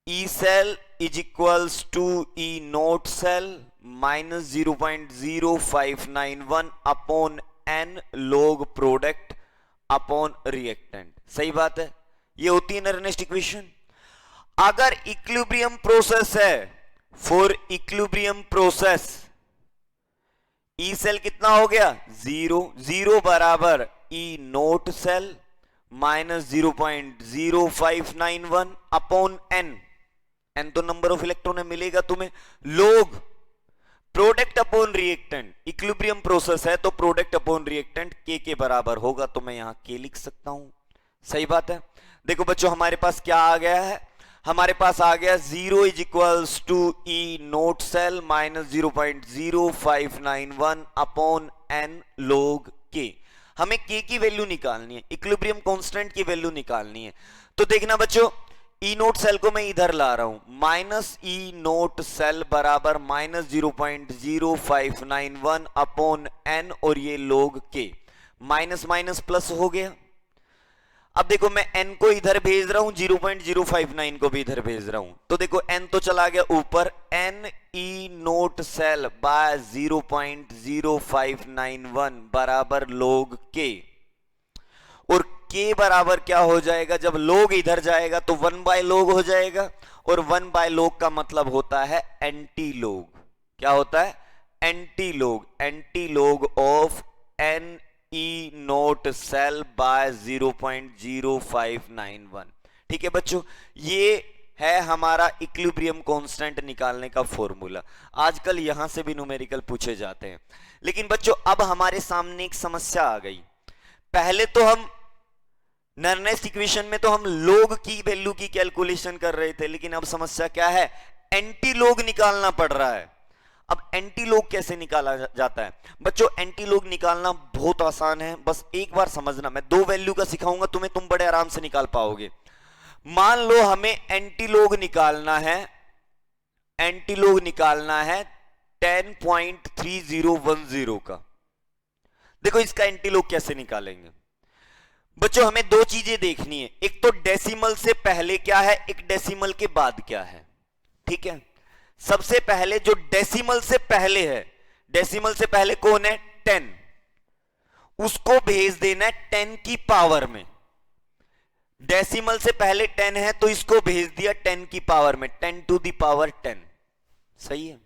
E cell is equals to E naught cell minus 0.0591 upon N log product upon reactant। सही बात है, ये होती है नर्नेस्ट इक्वेशन। अगर इक्विलिब्रियम प्रोसेस है, for equilibrium process E cell कितना हो गया, 0 बराबर E naught cell minus 0.0591 upon N तो नंबर ऑफ इलेक्ट्रॉन है, मिलेगा तुम्हें, log product upon reactant. Equilibrium process है तो प्रोडक्ट अपॉन रिएक्टेंट K के बराबर होगा, तो मैं यहां K लिख सकता हूं। सही बात है। देखो बच्चों, हमारे पास क्या आ गया है, हमारे पास आ गया 0 is equals to E naught cell minus 0.0591 upon N log K। हमें K की वैल्यू निकालनी है, इक्विलिब्रियम कांस्टेंट की वैल्यू निकालनी है। तो देखना बच्चों, E नोट सेल को मैं इधर ला रहा हूं, माइनस E नोट सेल बराबर माइनस 0.0591 अपॉन N और ये log K, minus minus plus हो गया। अब देखो, मैं N को इधर भेज रहा हूं, 0.059 को भी इधर भेज रहा हूं, तो देखो N तो चला गया ऊपर, N E naught cell by 0.0591 बराबर log K। और K बराबर क्या हो जाएगा, जब log इधर जाएगा तो 1 बाय log हो जाएगा, और 1 बाय log का मतलब होता है एंटी log। क्या होता है, anti log of N E naught cell by 0.0591। ठीक है बच्चों, ये है हमारा इक्विलिब्रियम कांस्टेंट निकालने का फॉर्मूला। आजकल यहां से भी न्यूमेरिकल पूछे जाते हैं। लेकिन बच्चों अब हमारे सामने एक समस्या आ गई। पहले तो हम नर्नेस्ट इक्वेशन में तो हम लोग की वैल्यू की कैलकुलेशन कर रहे थे, लेकिन अब समस्या क्या है, एंटी लोग निकालना पड़ रहा है। अब एंटी लोग कैसे निकाला जाता है बच्चों? एंटी लोग निकालना बहुत आसान है, बस एक बार समझना। मैं दो वैल्यू का सिखाऊंगा तुम्हें, तुम बड़े आराम से निकाल पाओगे। मान लो हमें एंटी लोग निकालना है, एंटी लोग निकालना है 10.3010 का। देखो इसका एंटी लोग कैसे निकालेंगे बच्चों, हमें दो चीजें देखनी है। एक तो डेसिमल से पहले क्या है, एक डेसिमल के बाद क्या है। ठीक है, सबसे पहले जो डेसिमल से पहले है, डेसिमल से पहले कौन है, 10, उसको भेज देना है 10 की पावर में। डेसिमल से पहले 10 है तो इसको भेज दिया 10 की पावर में, 10 टू दी पावर 10। सही है।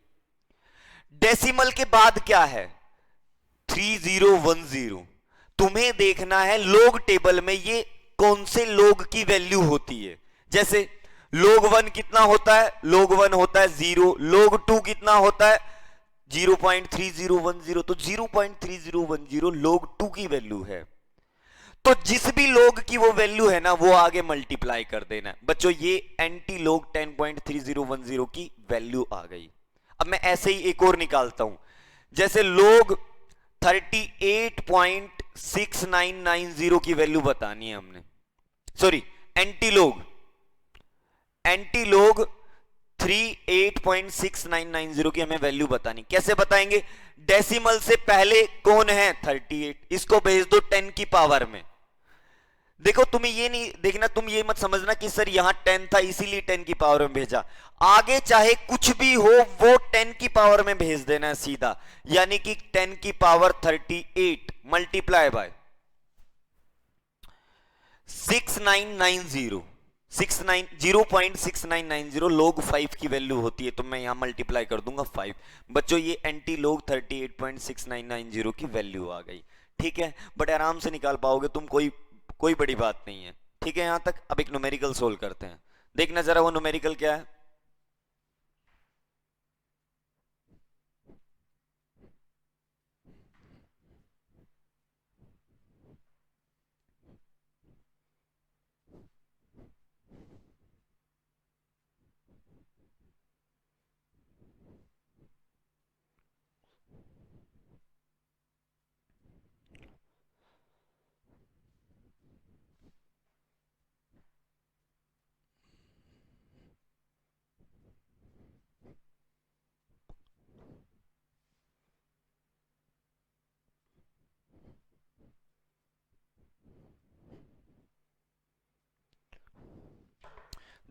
डेसिमल के बाद क्या है, 3010। तुम्हें देखना है लोग टेबल में ये कौन से लोग की वैल्यू होती है। जैसे लोग 1 कितना होता है, लोग 1 होता है 0, लोग 2 कितना होता है 0.3010, तो 0.3010 लोग 2 की वैल्यू है। तो जिस भी लोग की वो वैल्यू है ना, वो आगे मल्टीप्लाई कर देना। बच्चों ये एंटी लोग 10.3010 की वैल्यू आ गई। अब मैं ऐसे ही एक और निकालता हूं, जैसे लोग 38.6990 की वैल्यू बतानी है हमने, सॉरी एंटी लोग 38.6990 की हमें वैल्यू बतानी। कैसे बताएंगे, डेसिमल से पहले कौन है 38, इसको भेज दो 10 की पावर में। देखो तुम्हें ये नहीं देखना, तुम ये मत समझना कि सर यहां 10 था इसीलिए 10 की पावर में भेजा। आगे चाहे कुछ भी हो वो 10 की पावर में भेज देना है सीधा, यानी कि 10 की पावर 38 मल्टीप्लाई बाय 6990, 0.6990 लोग 5 की वैल्यू होती है, तो मैं यहां मल्टीप्लाई कर दूंगा 5। बच्चों ये एंटी लोग 38.6990 की वैल्यू आ गई। ठीक है, बड़े आराम से निकाल पाओगे तुम, कोई बड़ी बात नहीं है। ठीक है यहां तक। अब एक न्यूमेरिकल सोल्व करते हैं, देखना जरा वो न्यूमेरिकल क्या है।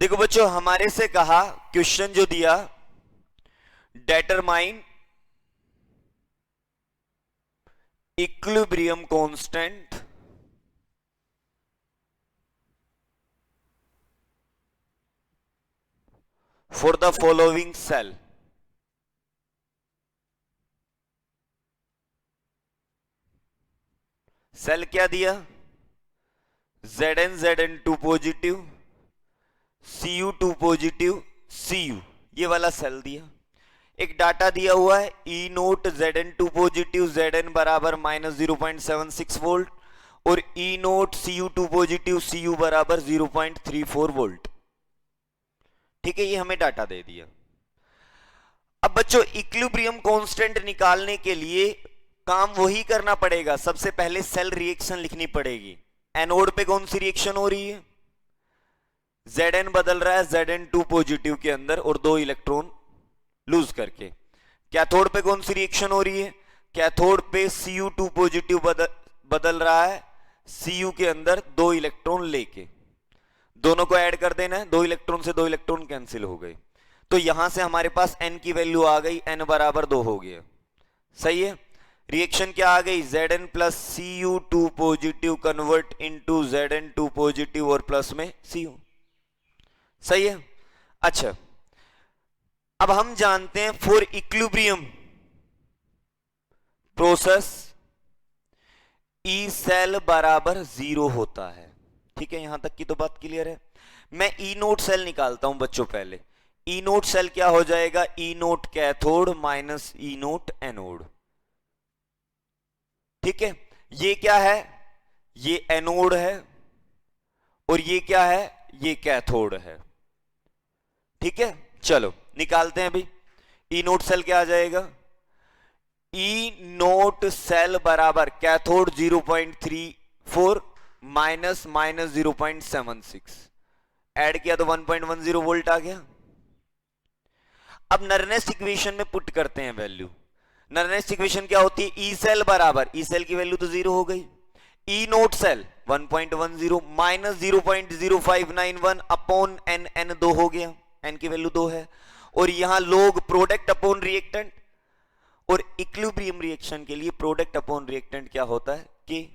देखो बच्चों हमारे से कहा, क्वेश्चन जो दिया, determine equilibrium constant for the following cell. Cell क्या दिया, Zn2 positive, Cu2 positive, Cu, ये वाला सेल दिया। एक डाटा दिया हुआ है E note Zn2 positive, Zn बराबर -0.76 वोल्ट, और E note Cu2 positive, Cu बराबर 0.34 वोल्ट। ठीक है, ये हमें डाटा दे दिया। अब बच्चों इक्विलिब्रियम कांस्टेंट निकालने के लिए काम वही करना पड़ेगा, सबसे पहले सेल रिएक्शन लिखनी पड़ेगी। एनोड पे कौन सी रिएक्शन हो रही है, Zn बदल रहा है Zn2 पॉजिटिव के अंदर और 2 इलेक्ट्रॉन लूज करके। कैथोड पे कौन सी रिएक्शन हो रही है, कैथोड पे Cu2 पॉजिटिव बदल रहा है Cu के अंदर 2 इलेक्ट्रॉन लेके। दोनों को ऐड कर देना है, 2 इलेक्ट्रॉन से 2 इलेक्ट्रॉन कैंसिल हो गए, तो यहां से हमारे पास n की वैल्यू आ गई, n बराबर 2 हो गया। सही है, रिएक्शन क्या आ गई, Zn plus Cu2 positive convert into Zn2 positive और प्लस में Cu। सही है। अच्छा अब हम जानते हैं for equilibrium process E cell बराबर 0 होता है। ठीक है, यहां तक की तो बात क्लियर है। मैं ई नोट सेल निकालता हूं बच्चों पहले। ई नोट सेल क्या हो जाएगा, ई नोट कैथोड माइनस ई नोट एनोड। ठीक है, ये क्या है, ये एनोड है और ये क्या है, ये कैथोड है। ठीक है, चलो निकालते हैं अभी। ई नोट सेल क्या आ जाएगा, ई नोट सेल बराबर कैथोड 0.34 माइनस माइनस 0.76, ऐड किया तो 1.10 वोल्ट आ गया। अब नरनेस्ट इक्वेशन में पुट करते हैं वैल्यू। नरनेस्ट इक्वेशन क्या होती है, ई सेल बराबर, ई सेल की वैल्यू तो 0 हो गई, E naught cell 1.10 minus 0.0591 upon N, N 2 हो गया, एन की वैल्यू 2 है। और यहां लोग प्रोडक्ट अपॉन रिएक्टेंट, और इक्विलिब्रियम रिएक्शन के लिए प्रोडक्ट अपॉन रिएक्टेंट क्या होता है, के।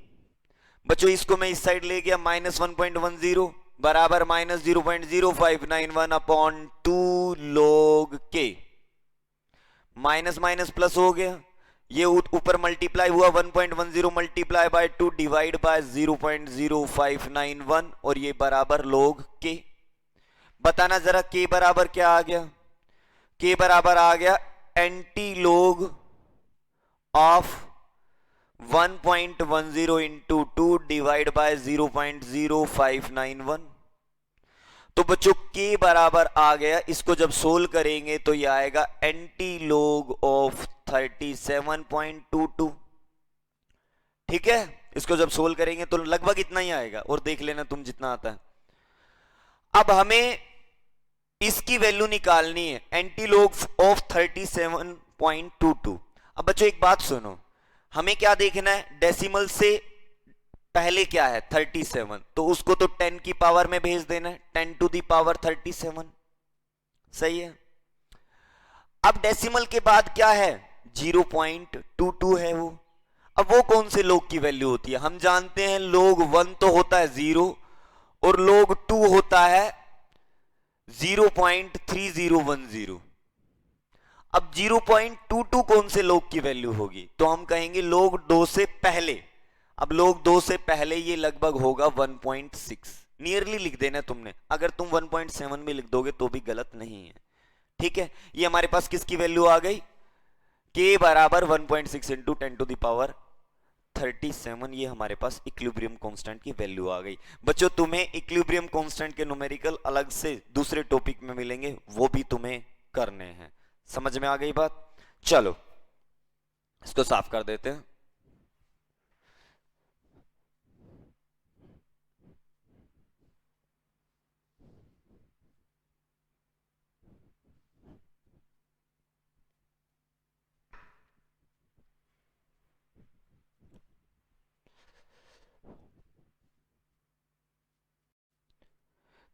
बच्चों इसको मैं इस साइड ले गया, माइनस 1.10 बराबर माइनस 0.0591 अपॉन 2 log के, माइनस माइनस प्लस हो गया, ये ऊपर मल्टीप्लाई हुआ 1.10 मल्टीप्लाई बाय 2 डिवाइड बाय 0.0591 और ये बराबर log के। बताना जरा के बराबर क्या आ गया, के बराबर आ गया anti log of 1.10 into 2 divide by 0.0591। तो बच्चों के बराबर आ गया, इसको जब सोल्व करेंगे तो ये आएगा एंटी log ऑफ 37.22। ठीक है, इसको जब सोल्व करेंगे तो लगभग इतना ही आएगा, और देख लेना तुम जितना आता है। अब हमें इसकी वैल्यू निकालनी है, एंटी log ऑफ 37.22। अब बच्चों एक बात सुनो, हमें क्या देखना है, डेसिमल से पहले क्या है 37, तो उसको तो 10 की पावर में भेज देना है, 10 टू दी पावर 37। सही है। अब डेसिमल के बाद क्या है, 0.22 है वो। अब वो कौन से log की वैल्यू होती है, हम जानते हैं log 1 तो होता है 0 और log 2 होता है 0.3010। अब 0.22 कौन से log की वैल्यू होगी, तो हम कहेंगे log 2 से पहले। अब log 2 से पहले ये लगभग होगा 1.6, नियरली लिख देना तुमने, अगर तुम 1.7 में लिख दोगे तो भी गलत नहीं है। ठीक है, ये हमारे पास किसकी वैल्यू आ गई, k बराबर 1.6 इंटू 10 टू द पावर 37, ये हमारे पास इक्विलिब्रियम कांस्टेंट की वैल्यू आ गई। बच्चों तुम्हें इक्विलिब्रियम कांस्टेंट के न्यूमेरिकल अलग से दूसरे टॉपिक में मिलेंगे, वो भी तुम्हें करने हैं। समझ में आ गई बात, चलो इसको साफ कर देते हैं।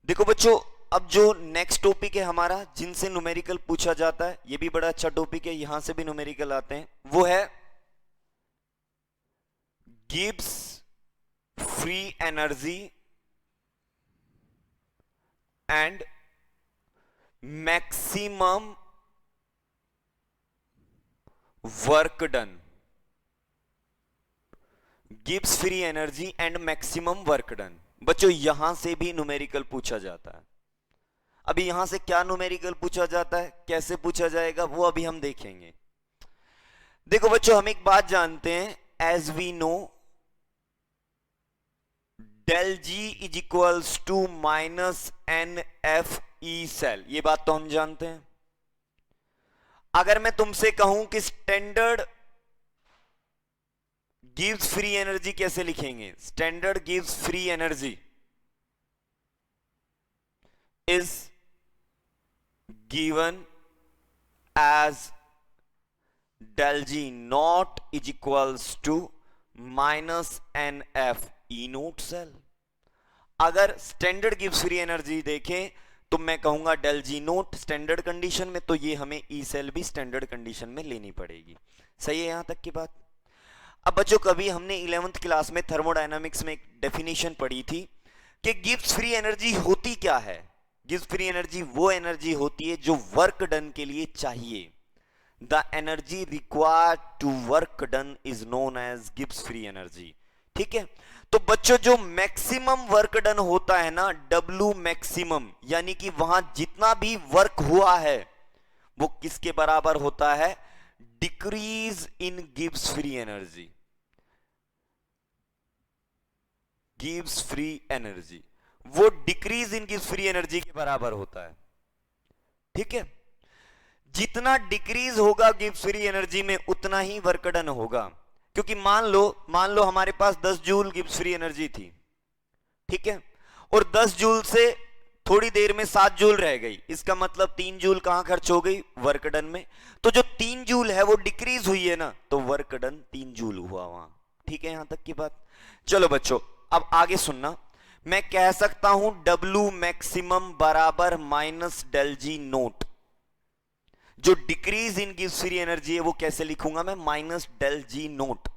देखो बच्चों, अब जो नेक्स्ट टॉपिक है हमारा जिनसे न्यूमेरिकल पूछा जाता है, ये भी बड़ा अच्छा टॉपिक है, यहां से भी न्यूमेरिकल आते हैं, वो है Gibbs free energy and maximum work done. Gibbs free energy and maximum work done. बच्चों यहां से भी न्यूमेरिकल पूछा जाता है। अभी यहां से क्या न्यूमेरिकल पूछा जाता है, कैसे पूछा जाएगा, वो अभी हम देखेंगे। देखो बच्चों, हम एक बात जानते हैं, as we know del G is equals to minus N F E cell, ये बात तो हम जानते हैं। अगर मैं तुमसे कहूं कि स्टैंडर्ड गिव्स फ्री एनर्जी कैसे लिखेंगे, standard gives free energy is given as del G naught is equals to minus NF E naught cell। अगर स्टैंडर्ड गिव्स फ्री एनर्जी देखें तो मैं कहूंगा del G naught standard condition में, तो ये हमें E सेल भी स्टैंडर्ड कंडीशन में लेनी पड़ेगी। सही है यहां तक की बात। अब बच्चों कभी हमने 11th क्लास में थर्मोडायनामिक्स में एक डेफिनेशन पढ़ी थी कि गिब्स फ्री एनर्जी होती क्या है। गिब्स फ्री एनर्जी वो एनर्जी होती है जो वर्क डन के लिए चाहिए। The energy required to work done is known as Gibbs free energy। ठीक है। तो बच्चों जो मैक्सिमम वर्क डन होता है ना, डब्ल्यू मैक्सिमम, यानी कि वहां जितना भी वर्क हुआ है वो किसके बराबर होता है? डिक्रीज इन गिव्स फ्री एनर्जी, गिव्स फ्री एनर्जी, वो डिक्रीज इन गिव्स फ्री एनर्जी के बराबर होता है। ठीक है, जितना डिक्रीज होगा गिव्स फ्री एनर्जी में उतना ही वर्क डन होगा। क्योंकि मान लो हमारे पास 10 जूल गिव्स फ्री एनर्जी थी, ठीक है, और 10 जूल से थोड़ी देर में 7 जूल रह गई, इसका मतलब 3 जूल कहां खर्च हो गई? वर्क डन में। तो जो 3 जूल है वो डिक्रीज हुई है ना, तो वर्क डन 3 जूल हुआ वहां। ठीक है, यहां तक की बात। चलो बच्चों अब आगे सुनना, मैं कह सकता हूं डब्ल्यू मैक्सिमम बराबर माइनस डेल जी नोट। जो डिक्रीज इन गिव्स फ्री एनर्जी है वो कैसे लिखूंगा मैं? Minus del G note.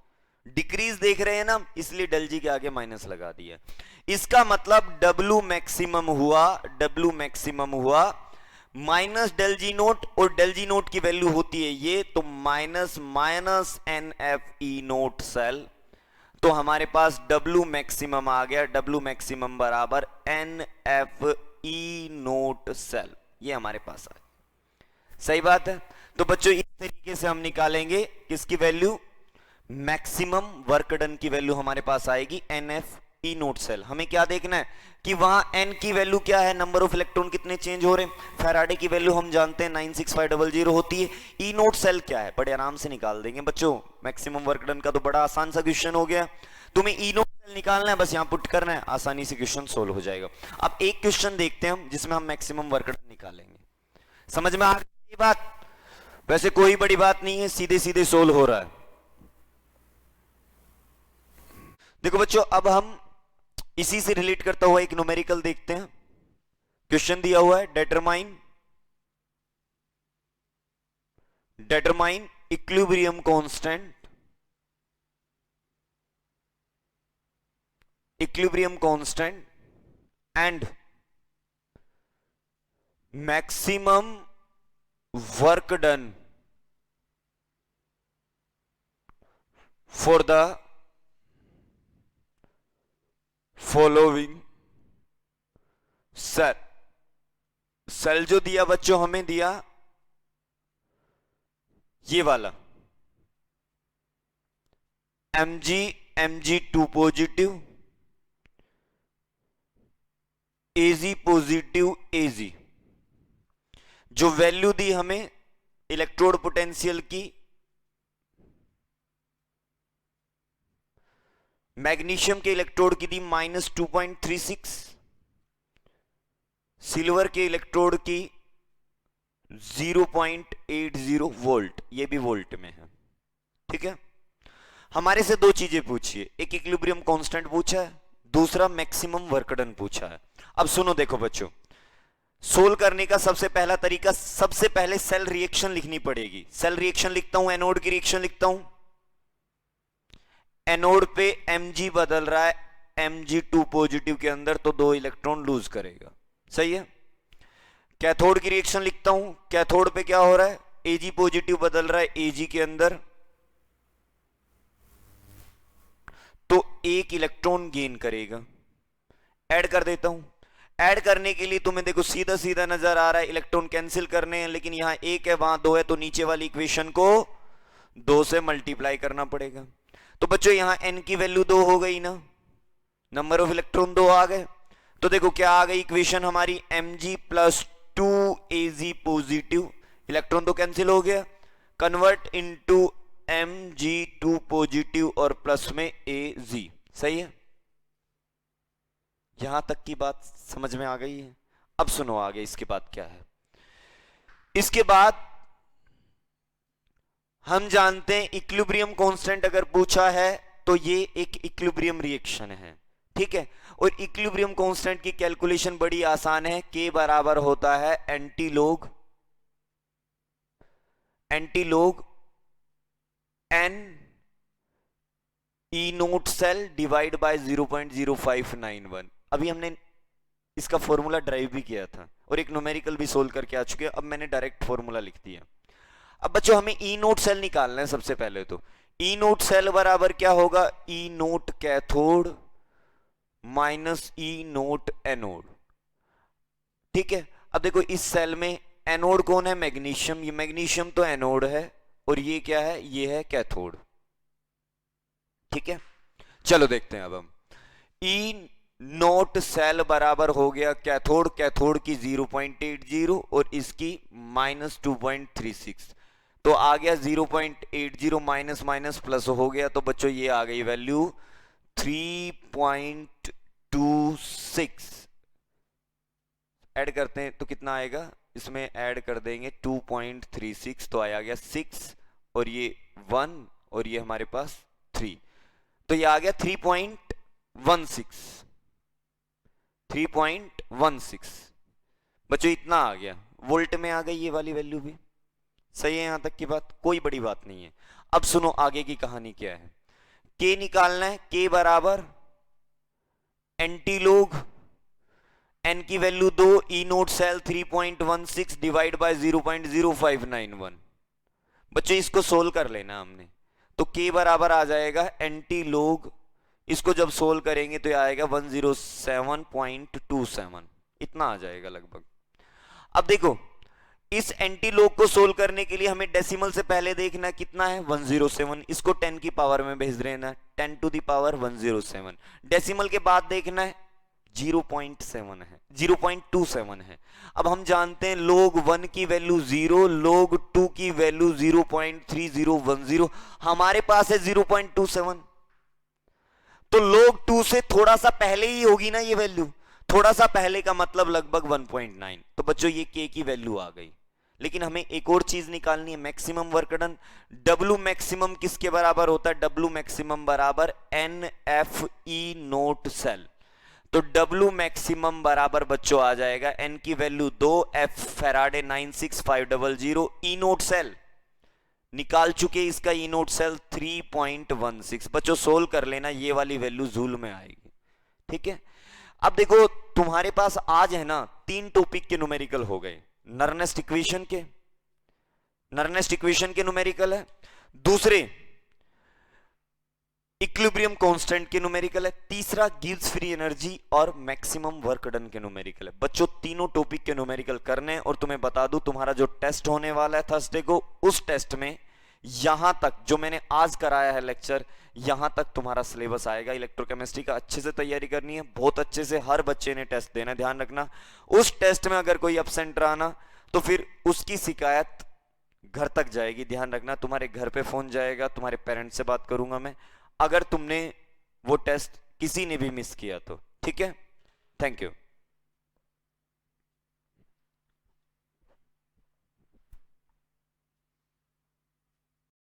Decrease देख रहे हैं ना, इसलिए डेल जी के आगे माइनस लगा दिया। इसका मतलब डब्ल्यू मैक्सिमम हुआ माइनस डेल जी नोट, और डेल जी नोट की वैल्यू होती है ये, तो minus minus N F E naught cell. तो हमारे पास डब्ल्यू मैक्सिमम आ गया, डब्ल्यू मैक्सिमम बराबर n F E naught cell, ये हमारे पास आ गया। सही बात है। तो बच्चों इस तरीके से हम निकालेंगे किसकी वैल्यू? मैक्सिमम वर्क डन की वैल्यू हमारे पास आएगी n F E naught cell. हमें क्या देखना है कि वहां एन की वैल्यू क्या है, नंबर ऑफ इलेक्ट्रॉन कितने चेंज हो रहे हैं। फैराडे की वैल्यू हम जानते हैं 96500 होती है। ई नोट सेल क्या है, बड़े आराम से निकाल देंगे बच्चों। मैक्सिमम वर्क डन का तो बड़ा आसान सा क्वेश्चन हो गया, तुम्हें ई नोट सेल निकालना है, बस यहां पुट करना है, आसानी से क्वेश्चन सोल्व हो जाएगा। अब एक क्वेश्चन देखते हैं हम जिसमें हम मैक्सिमम वर्क डन निकालेंगे। समझ में आ गई ये बात? वैसे कोई बड़ी बात नहीं है, सीधे सीधे सोल्व हो रहा है। देखो बच्चों अब हम इसी से रिलेट करता हुआ एक न्यूमेरिकल देखते हैं। क्वेश्चन दिया हुआ है determine equilibrium constant and maximum work done for the following cell जो दिया बच्चों हमें दिया ये वाला Mg positive, Ag positive Ag। जो वैल्यू दी हमें इलेक्ट्रोड पोटेंशियल की, मैग्नीशियम के इलेक्ट्रोड की दी -2.36, सिल्वर के इलेक्ट्रोड की 0.80 वोल्ट, ये भी वोल्ट में है। ठीक है, हमारे से दो चीजें पूछी है, एक इक्विलिब्रियम कांस्टेंट पूछा है, दूसरा मैक्सिमम वर्क डन पूछा है। अब सुनो देखो बच्चों, सोल्व करने का सबसे पहला तरीका, सबसे पहले सेल रिएक्शन लिखनी पड़ेगी। सेल रिएक्शन लिखता हूं, एनोड की रिएक्शन लिखता हूं। एनोड पे Mg बदल रहा है Mg2 पॉजिटिव के अंदर, तो 2 इलेक्ट्रॉन लूज करेगा। सही है। कैथोड की रिएक्शन लिखता हूं, कैथोड पे क्या हो रहा है, Ag पॉजिटिव बदल रहा है Ag के अंदर, तो 1 इलेक्ट्रॉन गेन करेगा। ऐड कर देता हूं, ऐड करने के लिए तुम्हें देखो सीधा सीधा नजर आ रहा है, इलेक्ट्रॉन कैंसिल करने हैं, लेकिन यहां 1 है वहां 2 है, तो नीचे वाली इक्वेशन को 2 से मल्टीप्लाई करना पड़ेगा। तो बच्चों यहां n की वैल्यू 2 हो गई ना, नंबर ऑफ इलेक्ट्रॉन 2 आ गए। तो देखो क्या आ गई इक्वेशन हमारी, Mg + 2Ag पॉजिटिव, इलेक्ट्रॉन तो कैंसिल हो गया, कन्वर्ट इनटू Mg2 पॉजिटिव और प्लस में Ag। सही है, यहां तक की बात समझ में आ गई है। अब सुनो आगे इसके बाद क्या है। इसके बाद हम जानते हैं इक्विलिब्रियम कांस्टेंट अगर पूछा है तो ये एक इक्विलिब्रियम रिएक्शन है। ठीक है, और इक्विलिब्रियम कांस्टेंट की कैलकुलेशन बड़ी आसान है, K बराबर होता है antilog n E naught cell divide by 0.0591। अभी हमने इसका फॉर्मूला ड्राइव भी किया था और एक न्यूमेरिकल भी सोल्व करके आ चुके हैं, अब मैंने डायरेक्ट फॉर्मूला लिख दिया। अब बच्चों हमें ई नोट सेल निकालना है। सबसे पहले तो ई नोट सेल बराबर क्या होगा, ई नोट कैथोड माइनस ई नोट एनोड। ठीक है, अब देखो इस सेल में एनोड कौन है, मैग्नीशियम, ये मैग्नीशियम तो एनोड है और ये क्या है, ये है कैथोड। ठीक है, चलो देखते हैं अब हम। ई नोट सेल बराबर हो गया कैथोड, कैथोड की 0.80 और इसकी -2.36, तो आ गया 0.80 माइनस माइनस प्लस हो गया, तो बच्चों ये आ गई वैल्यू 3.26। ऐड करते हैं तो कितना आएगा, इसमें ऐड कर देंगे 2.36, तो आया गया 6 और ये 1 और ये हमारे पास 3, तो ये आ गया 3.16 बच्चों, इतना आ गया, वोल्ट में आ गई ये वाली वैल्यू भी। सही है यहां तक की बात, कोई बड़ी बात नहीं है। अब सुनो आगे की कहानी क्या है। के निकालना है, के बराबर एंटीलोग, एन की value 2, E naught cell 3.16 divide by 0.0591। बच्चों इसको सोल्व कर लेना हमने, तो के बराबर आ जाएगा एंटीलोग, इसको जब सोल्व करेंगे तो आएगा 107.27, इतना आ जाएगा लगभग। अब देखो इस एंटीलोग को सोल्व करने के लिए हमें डेसिमल से पहले देखना कितना है, 107, इसको 10 की पावर में भेज देना, 10 टू दी पावर 107। डेसिमल के बाद देखना है 0.7 है, 0.27 है। अब हम जानते हैं लोग 1 की वैल्यू 0, लोग 2 की वैल्यू 0.3010, हमारे पास है 0.27, तो लोग 2 से थोड़ा सा पहले ही होगी ना ये वैल्यू, थोड़ा सा पहले का मतलब लगभग 1.9, तो बच्चों ये के की वैल्यू आ गई। लेकिन हमें एक और चीज निकालनी है, maximum work done. W maximum किसके बराबर होता है, डब्ल्यू मैक्सिमम बराबर n F E naught cell, तो डब्ल्यू मैक्सिमम बराबर बच्चों आ जाएगा एन की value 2, F Faraday 96500, E naught cell निकाल चुके, इसका ई नोट सेल 3.16। बच्चों सोल्व कर लेना, ये वाली वैल्यू जूल में आएगी। ठीक है, अब देखो तुम्हारे पास आज है ना 3 टॉपिक के न्यूमेरिकल हो गए, नर्नेस्ट इक्वेशन के न्यूमेरिकल है, दूसरे इक्विलिब्रियम कांस्टेंट के न्यूमेरिकल है, तीसरा गिव्स फ्री एनर्जी और मैक्सिमम वर्क डन के न्यूमेरिकल है। बच्चों तीनों टॉपिक के न्यूमेरिकल करने हैं, और तुम्हें बता दूं तुम्हारा जो टेस्ट होने वाला है थर्सडे को, उस टेस्ट में यहां तक जो मैंने आज कराया है लेक्चर, यहां तक तुम्हारा सिलेबस आएगा। इलेक्ट्रोकेमिस्ट्री का अच्छे से तैयारी करनी है, बहुत अच्छे से हर बच्चे ने टेस्ट देना है, ध्यान रखना। उस टेस्ट में अगर कोई एब्सेंट रहा तो फिर उसकी शिकायत घर तक जाएगी, ध्यान रखना। तुम्हारे घर पे फोन जाएगा, तुम्हारे पेरेंट्स से बात करूंगा मैं, अगर तुमने वो टेस्ट किसी ने भी मिस किया तो। ठीक है, थैंक यू।